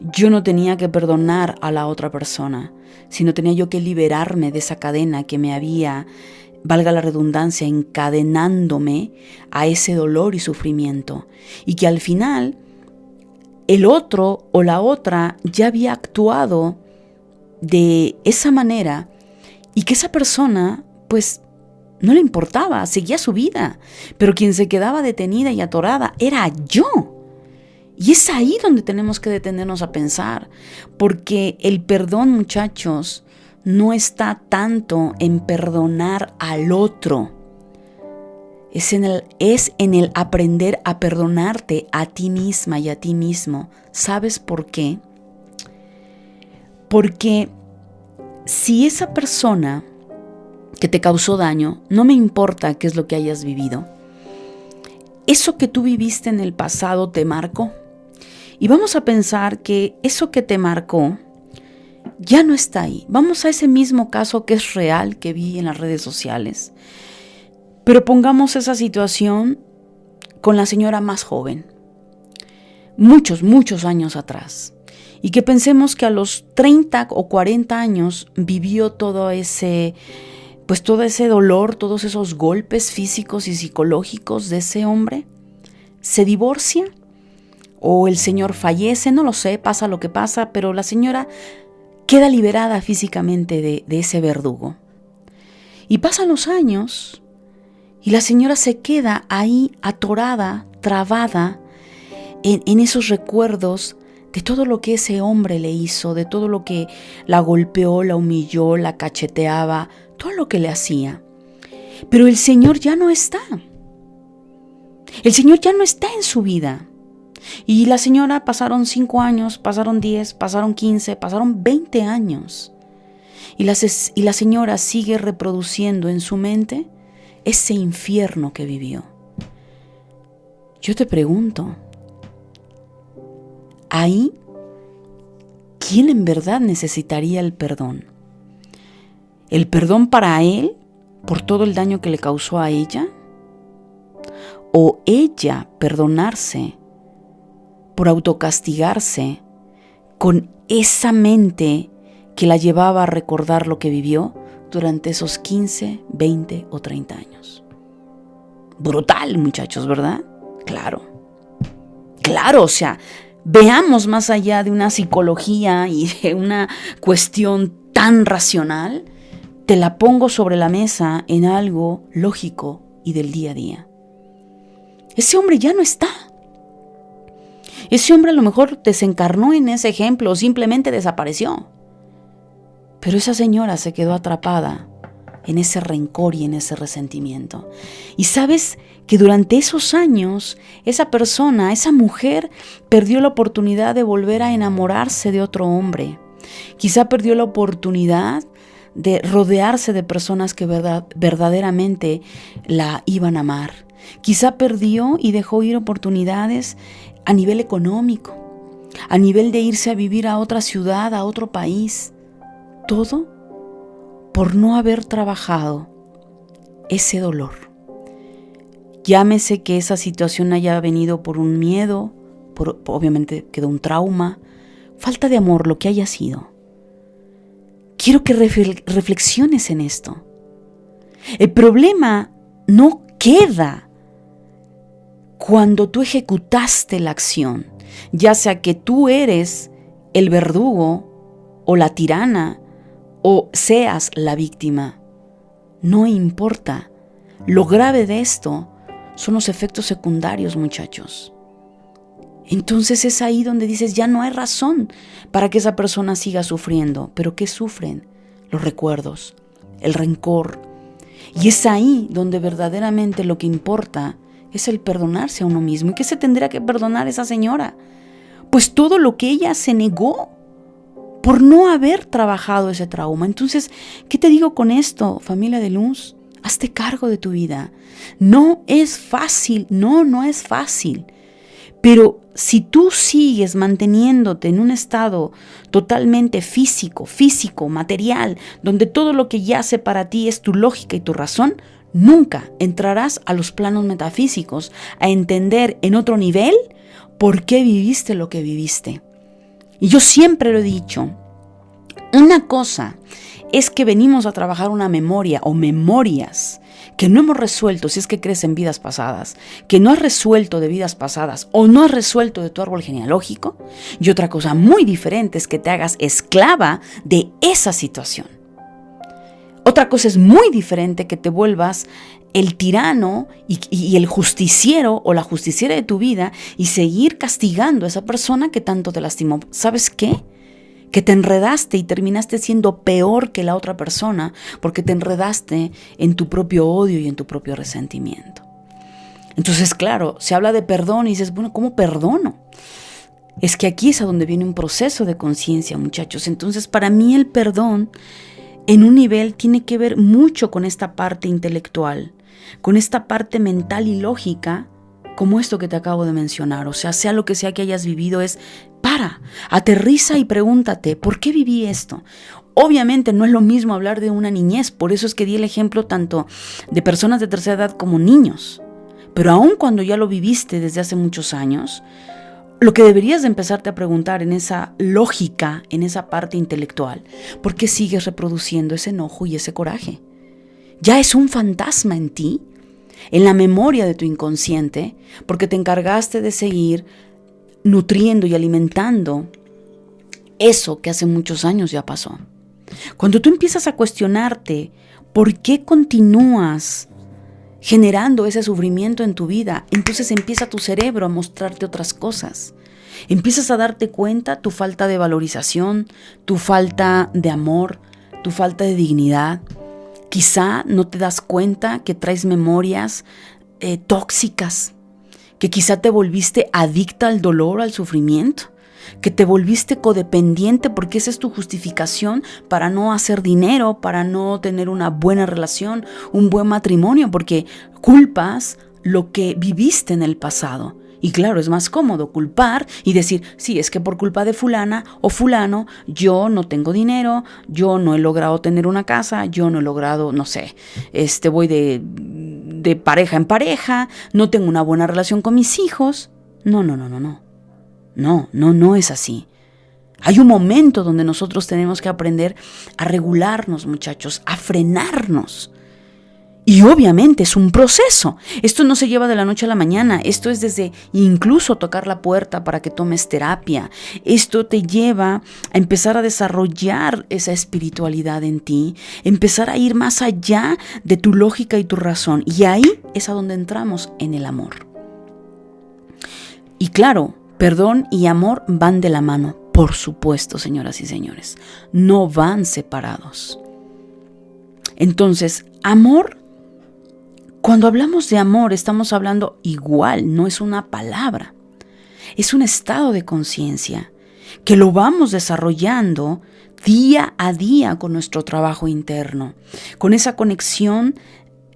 yo no tenía que perdonar a la otra persona, sino tenía yo que liberarme de esa cadena que me había, valga la redundancia, encadenándome a ese dolor y sufrimiento. Y que al final el otro o la otra ya había actuado de esa manera y que esa persona pues no le importaba, seguía su vida, pero quien se quedaba detenida y atorada era yo. Y es ahí donde tenemos que detenernos a pensar, porque el perdón, muchachos, no está tanto en perdonar al otro, es en el aprender a perdonarte a ti misma y a ti mismo. ¿Sabes por qué? Porque si esa persona que te causó daño, no me importa qué es lo que hayas vivido, eso que tú viviste en el pasado te marcó. Y vamos a pensar que eso que te marcó ya no está ahí. Vamos a ese mismo caso que es real, que vi en las redes sociales. Pero pongamos esa situación con la señora más joven, muchos años atrás. Y que pensemos que a los 30 o 40 años vivió todo ese dolor, todos esos golpes físicos y psicológicos de ese hombre. Se divorcia o el señor fallece, no lo sé, pasa lo que pasa, pero la señora queda liberada físicamente de ese verdugo. Y pasan los años y la señora se queda ahí atorada, trabada en esos recuerdos de todo lo que ese hombre le hizo, de todo lo que la golpeó, la humilló, la cacheteaba, todo lo que le hacía. Pero el Señor ya no está. El Señor ya no está en su vida. Y la señora pasaron 5 años, pasaron 10, pasaron 15, pasaron 20 años. Y la señora sigue reproduciendo en su mente ese infierno que vivió. Yo te pregunto, ahí, ¿quién en verdad necesitaría el perdón? ¿El perdón para él por todo el daño que le causó a ella? ¿O ella perdonarse por autocastigarse con esa mente que la llevaba a recordar lo que vivió durante esos 15, 20 o 30 años? Brutal, muchachos, ¿verdad? Claro, o sea, veamos más allá de una psicología y de una cuestión tan racional. Te la pongo sobre la mesa en algo lógico y del día a día. Ese hombre ya no está. Ese hombre a lo mejor desencarnó en ese ejemplo o simplemente desapareció. Pero esa señora se quedó atrapada en ese rencor y en ese resentimiento. Y sabes que durante esos años, esa persona, esa mujer, perdió la oportunidad de volver a enamorarse de otro hombre. Quizá perdió la oportunidad de rodearse de personas que verdaderamente la iban a amar. Quizá perdió y dejó ir oportunidades a nivel económico, a nivel de irse a vivir a otra ciudad, a otro país. Todo por no haber trabajado ese dolor. Llámese que esa situación haya venido por un miedo, obviamente quedó un trauma, falta de amor, lo que haya sido. Quiero que reflexiones en esto. El problema no queda cuando tú ejecutaste la acción, ya sea que tú eres el verdugo o la tirana o seas la víctima. No importa. Lo grave de esto son los efectos secundarios, muchachos. Entonces es ahí donde dices, ya no hay razón para que esa persona siga sufriendo. ¿Pero qué sufren? Los recuerdos, el rencor. Y es ahí donde verdaderamente lo que importa es el perdonarse a uno mismo. ¿Y qué se tendría que perdonar esa señora? Pues todo lo que ella se negó por no haber trabajado ese trauma. Entonces, ¿qué te digo con esto, familia de luz? Hazte cargo de tu vida. No es fácil, no es fácil. Pero si tú sigues manteniéndote en un estado totalmente físico, material, donde todo lo que yace para ti es tu lógica y tu razón, nunca entrarás a los planos metafísicos, a entender en otro nivel por qué viviste lo que viviste. Y yo siempre lo he dicho, una cosa es que venimos a trabajar una memoria o memorias que no hemos resuelto, si es que crees en vidas pasadas, que no has resuelto de vidas pasadas o no has resuelto de tu árbol genealógico. Y otra cosa muy diferente es que te hagas esclava de esa situación. Otra cosa es muy diferente que te vuelvas el tirano y el justiciero o la justiciera de tu vida y seguir castigando a esa persona que tanto te lastimó. ¿Sabes qué? Que te enredaste y terminaste siendo peor que la otra persona porque te enredaste en tu propio odio y en tu propio resentimiento. Entonces, claro, se habla de perdón y dices, bueno, ¿cómo perdono? Es que aquí es a donde viene un proceso de conciencia, muchachos. Entonces, para mí el perdón en un nivel tiene que ver mucho con esta parte intelectual, con esta parte mental y lógica, como esto que te acabo de mencionar. O sea lo que sea que hayas vivido, aterriza y pregúntate, ¿por qué viví esto? Obviamente no es lo mismo hablar de una niñez, por eso es que di el ejemplo tanto de personas de tercera edad como niños. Pero aun cuando ya lo viviste desde hace muchos años, lo que deberías de empezarte a preguntar en esa lógica, en esa parte intelectual, ¿por qué sigues reproduciendo ese enojo y ese coraje? ¿Ya es un fantasma en ti? En la memoria de tu inconsciente, porque te encargaste de seguir nutriendo y alimentando eso que hace muchos años ya pasó. Cuando tú empiezas a cuestionarte por qué continúas generando ese sufrimiento en tu vida, entonces empieza tu cerebro a mostrarte otras cosas. Empiezas a darte cuenta tu falta de valorización, tu falta de amor, tu falta de dignidad. Quizá no te das cuenta que traes memorias tóxicas, que quizá te volviste adicta al dolor, al sufrimiento, que te volviste codependiente porque esa es tu justificación para no hacer dinero, para no tener una buena relación, un buen matrimonio, porque culpas lo que viviste en el pasado. Y claro, es más cómodo culpar y decir, sí, es que por culpa de fulana o fulano, yo no tengo dinero, yo no he logrado tener una casa, yo no he logrado, no sé, voy de pareja en pareja, no tengo una buena relación con mis hijos. No es así. Hay un momento donde nosotros tenemos que aprender a regularnos, muchachos, a frenarnos. Y obviamente es un proceso. Esto no se lleva de la noche a la mañana. Esto es desde incluso tocar la puerta para que tomes terapia. Esto te lleva a empezar a desarrollar esa espiritualidad en ti, empezar a ir más allá de tu lógica y tu razón. Y ahí es a donde entramos en el amor. Y claro, perdón y amor van de la mano. Por supuesto, señoras y señores, no van separados. Entonces, amor. Cuando hablamos de amor, estamos hablando igual, no es una palabra. Es un estado de conciencia que lo vamos desarrollando día a día con nuestro trabajo interno, con esa conexión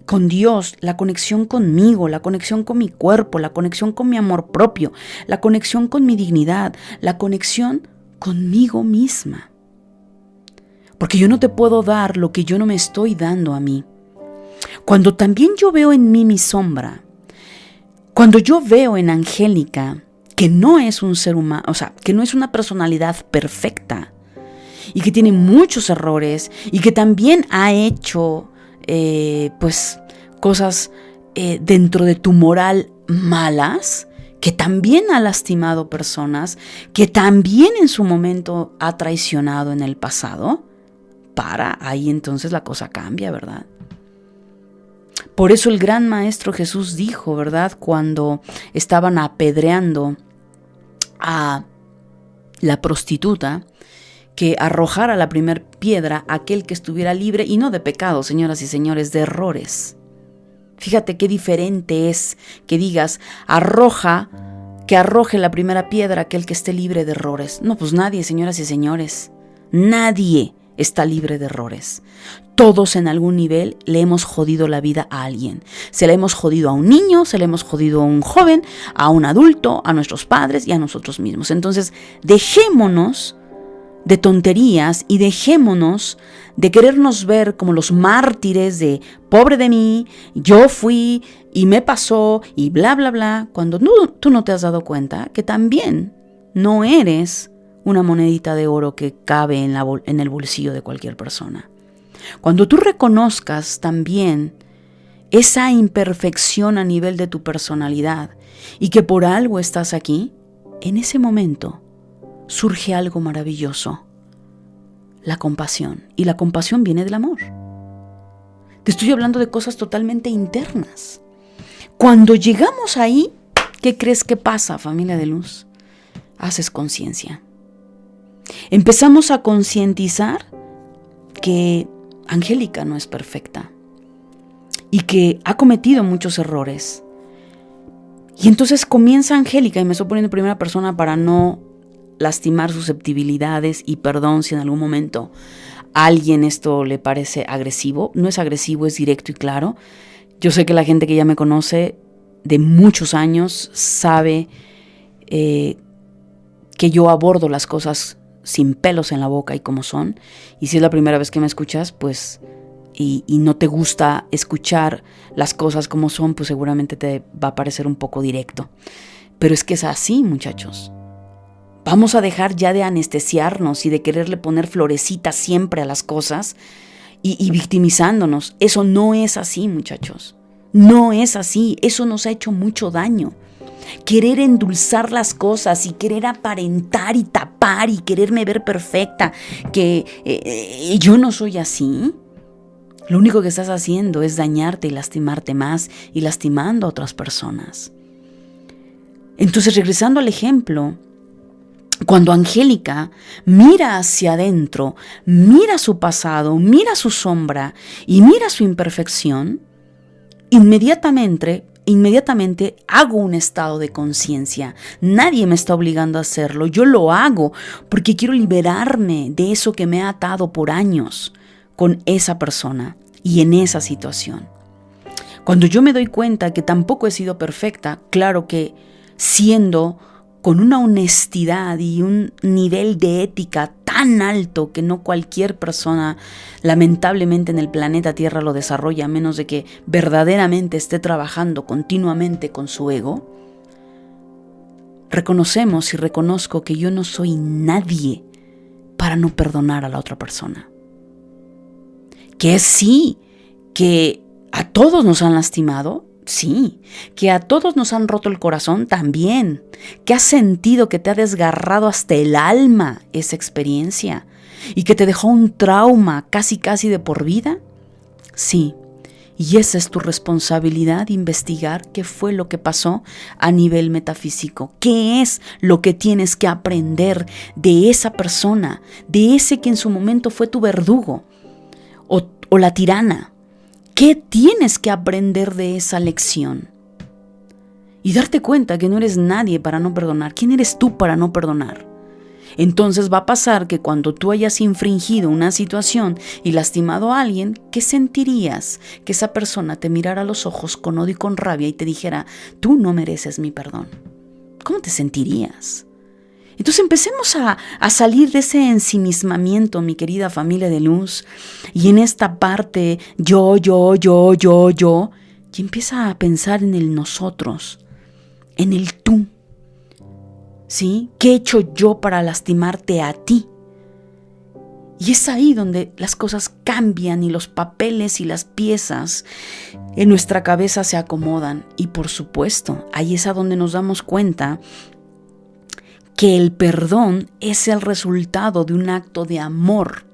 con Dios, la conexión conmigo, la conexión con mi cuerpo, la conexión con mi amor propio, la conexión con mi dignidad, la conexión conmigo misma. Porque yo no te puedo dar lo que yo no me estoy dando a mí. Cuando también yo veo en mí mi sombra, cuando yo veo en Angélica que no es un ser humano, o sea, que no es una personalidad perfecta y que tiene muchos errores y que también ha hecho cosas dentro de tu moral malas, que también ha lastimado personas, que también en su momento ha traicionado en el pasado, ahí entonces la cosa cambia, ¿verdad? Por eso el gran maestro Jesús dijo, ¿verdad?, cuando estaban apedreando a la prostituta, que arrojara la primer piedra aquel que estuviera libre, y no de pecado, señoras y señores, de errores. Fíjate qué diferente es que digas, que arroje la primera piedra aquel que esté libre de errores. No, pues nadie, señoras y señores, nadie está libre de errores. Todos en algún nivel le hemos jodido la vida a alguien. Se la hemos jodido a un niño, se la hemos jodido a un joven, a un adulto, a nuestros padres y a nosotros mismos. Entonces, dejémonos de tonterías y dejémonos de querernos ver como los mártires de pobre de mí, yo fui y me pasó y bla, bla, bla, cuando tú no te has dado cuenta que también no eres una monedita de oro que cabe en el bolsillo de cualquier persona. Cuando tú reconozcas también esa imperfección a nivel de tu personalidad y que por algo estás aquí, en ese momento surge algo maravilloso, la compasión. Y la compasión viene del amor. Te estoy hablando de cosas totalmente internas. Cuando llegamos ahí, ¿qué crees que pasa, familia de luz? Haces conciencia. Empezamos a concientizar que Angélica no es perfecta y que ha cometido muchos errores. Y entonces comienza Angélica, y me estoy poniendo en primera persona para no lastimar susceptibilidades, y perdón si en algún momento a alguien esto le parece agresivo. No es agresivo, es directo y claro. Yo sé que la gente que ya me conoce de muchos años sabe que yo abordo las cosas sin pelos en la boca y como son. Y si es la primera vez que me escuchas, pues y no te gusta escuchar las cosas como son, pues seguramente te va a parecer un poco directo. Pero es que es así, muchachos. Vamos a dejar ya de anestesiarnos y de quererle poner florecitas siempre a las cosas y victimizándonos. Eso no es así, muchachos. No es así. Eso nos ha hecho mucho daño. Querer endulzar las cosas y querer aparentar y tapar y quererme ver perfecta, que yo no soy así. Lo único que estás haciendo es dañarte y lastimarte más y lastimando a otras personas. Entonces, regresando al ejemplo, cuando Angélica mira hacia adentro, mira su pasado, mira su sombra y mira su imperfección, inmediatamente hago un estado de conciencia. Nadie me está obligando a hacerlo. Yo lo hago porque quiero liberarme de eso que me ha atado por años con esa persona y en esa situación. Cuando yo me doy cuenta que tampoco he sido perfecta, claro que siendo con una honestidad y un nivel de ética tan alto que no cualquier persona lamentablemente en el planeta Tierra lo desarrolla, a menos de que verdaderamente esté trabajando continuamente con su ego, reconocemos y reconozco que yo no soy nadie para no perdonar a la otra persona. Que sí, que a todos nos han lastimado, sí, que a todos nos han roto el corazón también, que has sentido que te ha desgarrado hasta el alma esa experiencia y que te dejó un trauma casi de por vida, sí, y esa es tu responsabilidad, investigar qué fue lo que pasó a nivel metafísico, qué es lo que tienes que aprender de esa persona, de ese que en su momento fue tu verdugo o la tirana. ¿Qué tienes que aprender de esa lección? Y darte cuenta que no eres nadie para no perdonar. ¿Quién eres tú para no perdonar? Entonces va a pasar que cuando tú hayas infringido una situación y lastimado a alguien, ¿qué sentirías? Que esa persona te mirara a los ojos con odio y con rabia y te dijera, tú no mereces mi perdón. ¿Cómo te sentirías? Entonces empecemos a salir de ese ensimismamiento, mi querida familia de luz, y en esta parte yo, y empieza a pensar en el nosotros, en el tú, ¿sí? ¿Qué he hecho yo para lastimarte a ti? Y es ahí donde las cosas cambian y los papeles y las piezas en nuestra cabeza se acomodan. Y por supuesto, ahí es a donde nos damos cuenta que el perdón es el resultado de un acto de amor,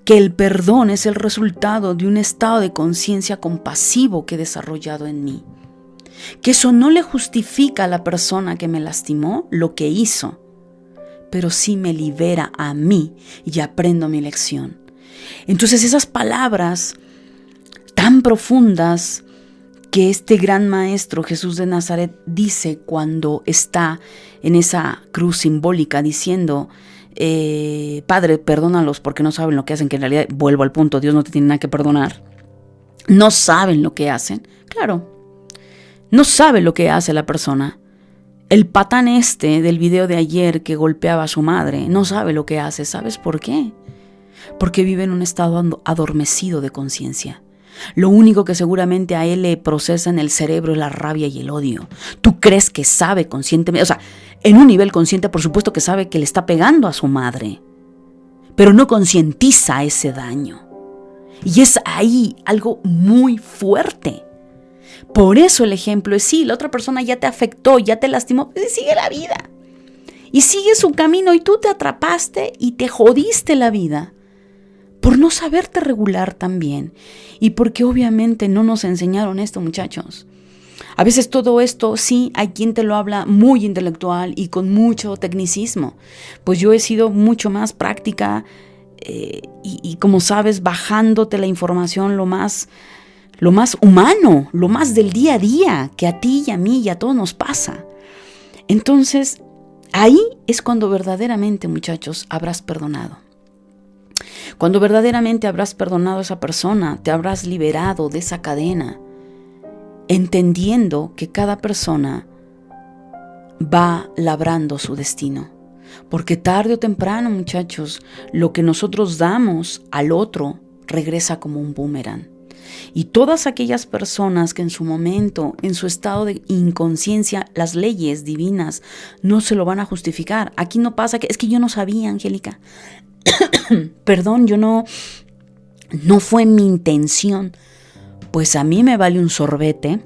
que el perdón es el resultado de un estado de conciencia compasivo que he desarrollado en mí, que eso no le justifica a la persona que me lastimó lo que hizo, pero sí me libera a mí y aprendo mi lección. Entonces esas palabras tan profundas que este gran maestro Jesús de Nazaret dice cuando está en esa cruz simbólica diciendo, Padre, perdónalos porque no saben lo que hacen, que en realidad, vuelvo al punto, Dios no te tiene nada que perdonar. No saben lo que hacen. Claro, no sabe lo que hace la persona. El patán del video de ayer que golpeaba a su madre no sabe lo que hace. ¿Sabes por qué? Porque vive en un estado adormecido de conciencia. Lo único que seguramente a él le procesa en el cerebro es la rabia y el odio. ¿Tú crees que sabe conscientemente? O sea, en un nivel consciente, por supuesto que sabe que le está pegando a su madre, pero no concientiza ese daño. Y es ahí algo muy fuerte. Por eso el ejemplo es, sí, la otra persona ya te afectó, ya te lastimó, sigue la vida. Y sigue su camino y tú te atrapaste y te jodiste la vida por no saberte regular también. Y porque obviamente no nos enseñaron esto, muchachos. A veces todo esto, sí, hay quien te lo habla muy intelectual y con mucho tecnicismo. Pues yo he sido mucho más práctica y como sabes, bajándote la información lo más humano, lo más del día a día, que a ti y a mí y a todos nos pasa. Entonces, ahí es cuando verdaderamente, muchachos, habrás perdonado. Cuando verdaderamente habrás perdonado a esa persona, te habrás liberado de esa cadena, entendiendo que cada persona va labrando su destino. Porque tarde o temprano, muchachos, lo que nosotros damos al otro regresa como un boomerang. Y todas aquellas personas que en su momento, en su estado de inconsciencia, las leyes divinas no se lo van a justificar. Aquí no pasa que, es que yo no sabía, Angélica. Perdón, no fue mi intención. Pues a mí me vale un sorbete.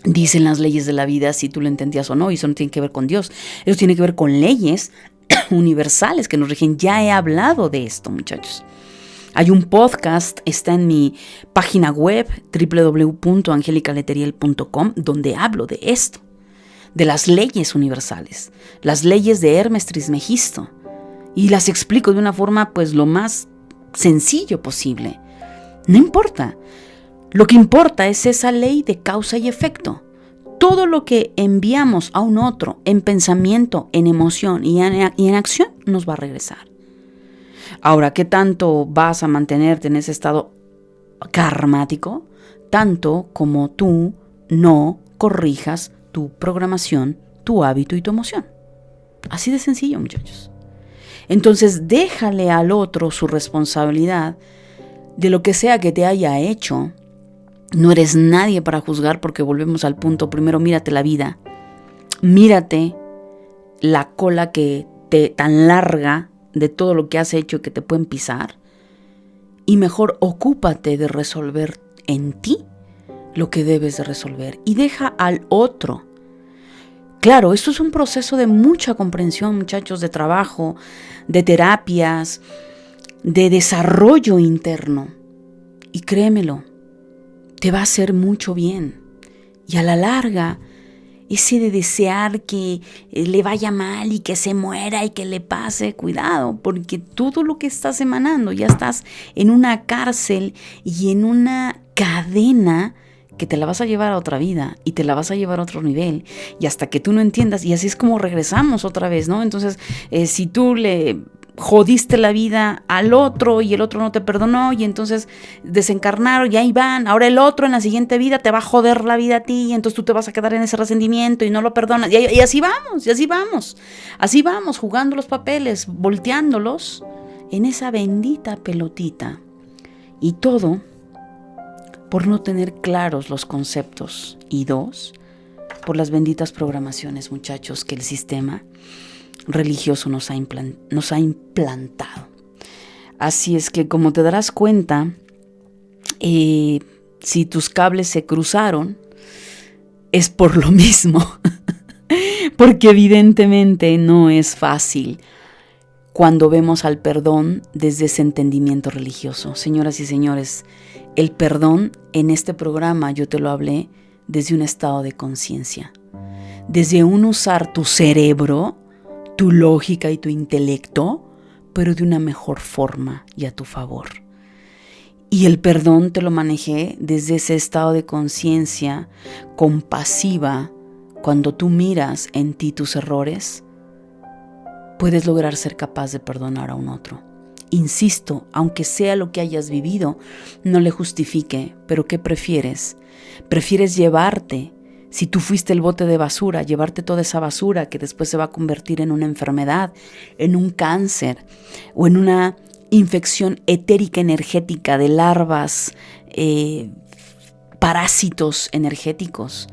Dicen las leyes de la vida si tú lo entendías o no, y eso no tiene que ver con Dios. Eso tiene que ver con leyes universales que nos rigen. Ya he hablado de esto, muchachos. Hay un podcast, está en mi página web www.angelicaleteriel.com, donde hablo de esto, de las leyes universales, las leyes de Hermes Trismegisto, y las explico de una forma pues lo más sencillo posible. No importa. Lo que importa es esa ley de causa y efecto. Todo lo que enviamos a un otro en pensamiento, en emoción y en acción nos va a regresar. Ahora, ¿qué tanto vas a mantenerte en ese estado karmático? Tanto como tú no corrijas tu programación, tu hábito y tu emoción. Así de sencillo, muchachos. Entonces, déjale al otro su responsabilidad de lo que sea que te haya hecho. No eres nadie para juzgar, porque volvemos al punto. Primero, mírate la vida. Mírate la cola tan larga de todo lo que has hecho que te pueden pisar. Y mejor ocúpate de resolver en ti lo que debes de resolver. Y deja al otro. Claro, esto es un proceso de mucha comprensión, muchachos, de trabajo, de terapias, de desarrollo interno. Y créemelo, te va a hacer mucho bien. Y a la larga, ese de desear que le vaya mal y que se muera y que le pase, cuidado, porque todo lo que estás emanando, ya estás en una cárcel y en una cadena que te la vas a llevar a otra vida y te la vas a llevar a otro nivel, y hasta que tú no entiendas, y así es como regresamos otra vez, ¿no? Entonces, si tú le jodiste la vida al otro y el otro no te perdonó, y entonces desencarnaron y ahí van, ahora el otro en la siguiente vida te va a joder la vida a ti, y entonces tú te vas a quedar en ese resentimiento y no lo perdonas, y así vamos jugando los papeles, volteándolos en esa bendita pelotita, y todo por no tener claros los conceptos, y dos, por las benditas programaciones, muchachos, que el sistema religioso nos ha implantado. Así es que, como te darás cuenta, si tus cables se cruzaron, es por lo mismo, porque evidentemente no es fácil cuando vemos al perdón desde ese entendimiento religioso. Señoras y señores, el perdón en este programa yo te lo hablé desde un estado de conciencia, desde un usar tu cerebro, tu lógica y tu intelecto, pero de una mejor forma y a tu favor. Y el perdón te lo manejé desde ese estado de conciencia compasiva. Cuando tú miras en ti tus errores, puedes lograr ser capaz de perdonar a un otro. Insisto, aunque sea lo que hayas vivido, no le justifique, pero ¿qué prefieres? ¿Prefieres llevarte Si tú fuiste el bote de basura, llevarte toda esa basura que después se va a convertir en una enfermedad, en un cáncer o en una infección etérica energética de larvas, parásitos energéticos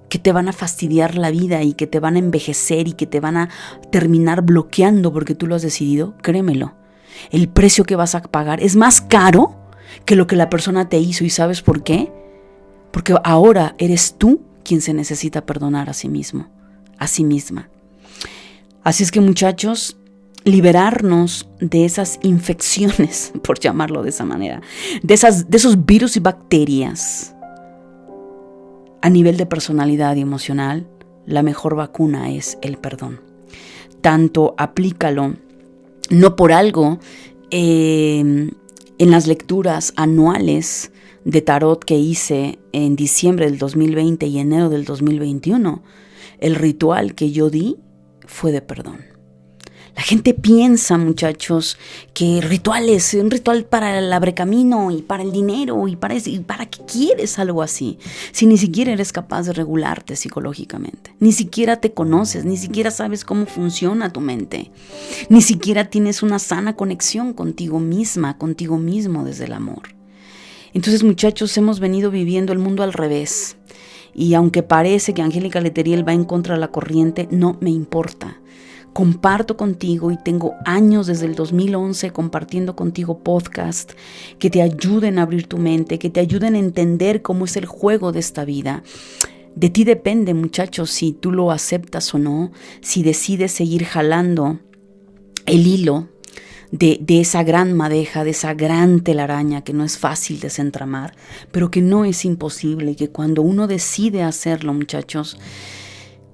que te van a fastidiar la vida y que te van a envejecer y que te van a terminar bloqueando porque tú lo has decidido, créemelo. El precio que vas a pagar es más caro que lo que la persona te hizo. ¿Y sabes por qué? Porque ahora eres tú quien se necesita perdonar a sí mismo, a sí misma. Así es que, muchachos, liberarnos de esas infecciones, por llamarlo de esa manera, de esos virus y bacterias a nivel de personalidad y emocional, la mejor vacuna es el perdón. Tanto aplícalo, no por algo, en las lecturas anuales de tarot que hice en diciembre del 2020 y enero del 2021, el ritual que yo di fue de perdón. La gente piensa, muchachos, que rituales, un ritual para el abrecamino y para el dinero y para qué quieres algo así, si ni siquiera eres capaz de regularte psicológicamente, ni siquiera te conoces, ni siquiera sabes cómo funciona tu mente, ni siquiera tienes una sana conexión contigo misma, contigo mismo desde el amor. Entonces, muchachos, hemos venido viviendo el mundo al revés. Y aunque parece que Angélica Letelier va en contra de la corriente, no me importa. Comparto contigo y tengo años desde el 2011 compartiendo contigo podcast que te ayuden a abrir tu mente, que te ayuden a entender cómo es el juego de esta vida. De ti depende, muchachos, si tú lo aceptas o no, si decides seguir jalando el hilo de esa gran madeja, de esa gran telaraña que no es fácil desentramar, pero que no es imposible y que cuando uno decide hacerlo, muchachos,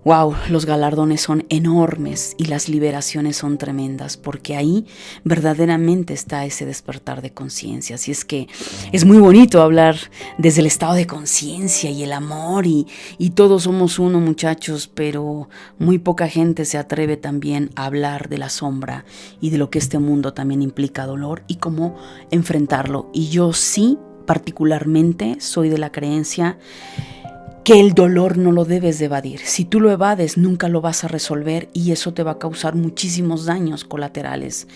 wow, los galardones son enormes y las liberaciones son tremendas, porque ahí verdaderamente está ese despertar de conciencia. Así es que es muy bonito hablar desde el estado de conciencia y el amor y todos somos uno, muchachos, pero muy poca gente se atreve también a hablar de la sombra y de lo que este mundo también implica dolor y cómo enfrentarlo. Y yo sí, particularmente, soy de la creencia que el dolor no lo debes de evadir. Si tú lo evades, nunca lo vas a resolver y eso te va a causar muchísimos daños colaterales.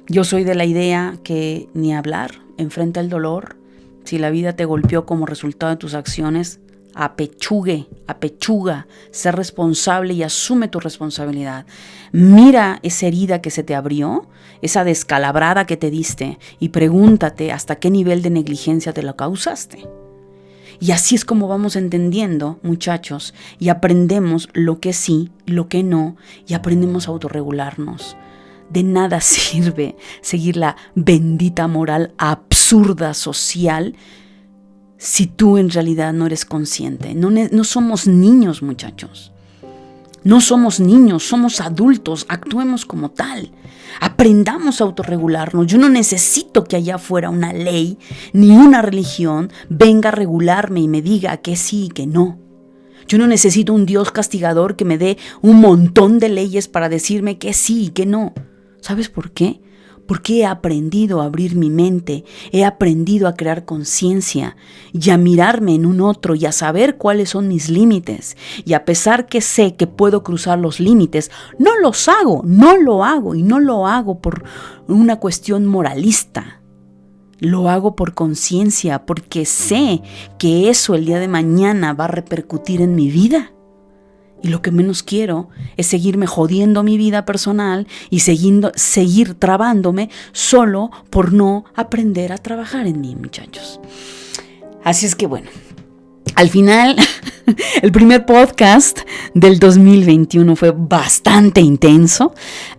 Yo soy de la idea que ni hablar, enfrenta el dolor. Si la vida te golpeó como resultado de tus acciones, apechuga, sé responsable y asume tu responsabilidad. Mira esa herida que se te abrió, esa descalabrada que te diste y pregúntate hasta qué nivel de negligencia te lo causaste. Y así es como vamos entendiendo, muchachos, y aprendemos lo que sí, lo que no, y aprendemos a autorregularnos. De nada sirve seguir la bendita moral absurda social si tú en realidad no eres consciente. No somos niños, muchachos. No somos niños, somos adultos, actuemos como tal. Aprendamos a autorregularnos. Yo no necesito que allá afuera una ley ni una religión venga a regularme y me diga que sí y que no. Yo no necesito un Dios castigador que me dé un montón de leyes para decirme que sí y que no. ¿Sabes por qué? Porque he aprendido a abrir mi mente, he aprendido a crear conciencia y a mirarme en un otro y a saber cuáles son mis límites. Y a pesar que sé que puedo cruzar los límites, no lo hago y no lo hago por una cuestión moralista. Lo hago por conciencia, porque sé que eso el día de mañana va a repercutir en mi vida. Y lo que menos quiero es seguirme jodiendo mi vida personal y seguir trabándome solo por no aprender a trabajar en mí, muchachos. Así es que bueno, al final el primer podcast del 2021 fue bastante intenso.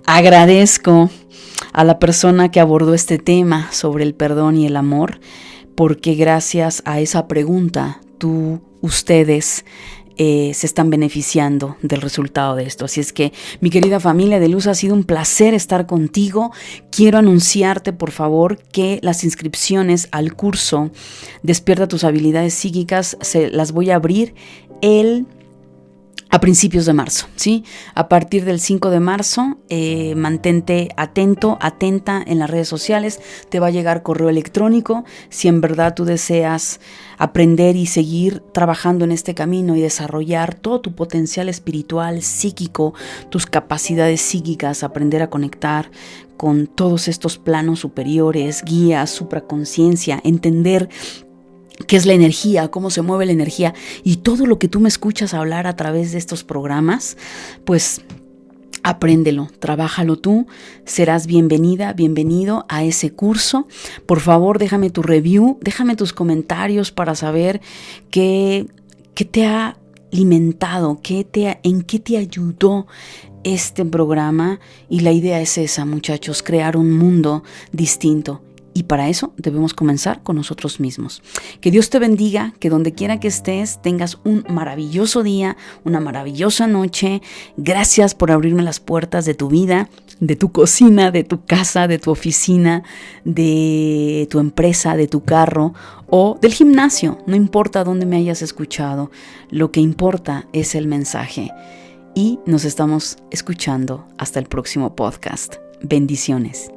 Agradezco a la persona que abordó este tema sobre el perdón y el amor, porque gracias a esa pregunta, ustedes se están beneficiando del resultado de esto. Así es que, mi querida familia de luz, ha sido un placer estar contigo. Quiero anunciarte, por favor, que las inscripciones al curso Despierta tus habilidades psíquicas las voy a abrir el a principios de marzo, ¿sí? A partir del 5 de marzo, mantente atento, atenta en las redes sociales. Te va a llegar correo electrónico si en verdad tú deseas aprender y seguir trabajando en este camino y desarrollar todo tu potencial espiritual, psíquico, tus capacidades psíquicas, aprender a conectar con todos estos planos superiores, guías, supraconciencia, entender qué es la energía, cómo se mueve la energía y todo lo que tú me escuchas hablar a través de estos programas, pues apréndelo, trabájalo tú, serás bienvenida, bienvenido a ese curso. Por favor, déjame tu review, déjame tus comentarios para saber qué te ha alimentado, en qué te ayudó este programa. Y la idea es esa, muchachos, crear un mundo distinto. Y para eso debemos comenzar con nosotros mismos. Que Dios te bendiga, que donde quiera que estés tengas un maravilloso día, una maravillosa noche. Gracias por abrirme las puertas de tu vida, de tu cocina, de tu casa, de tu oficina, de tu empresa, de tu carro o del gimnasio. No importa dónde me hayas escuchado, lo que importa es el mensaje. Y nos estamos escuchando hasta el próximo podcast. Bendiciones.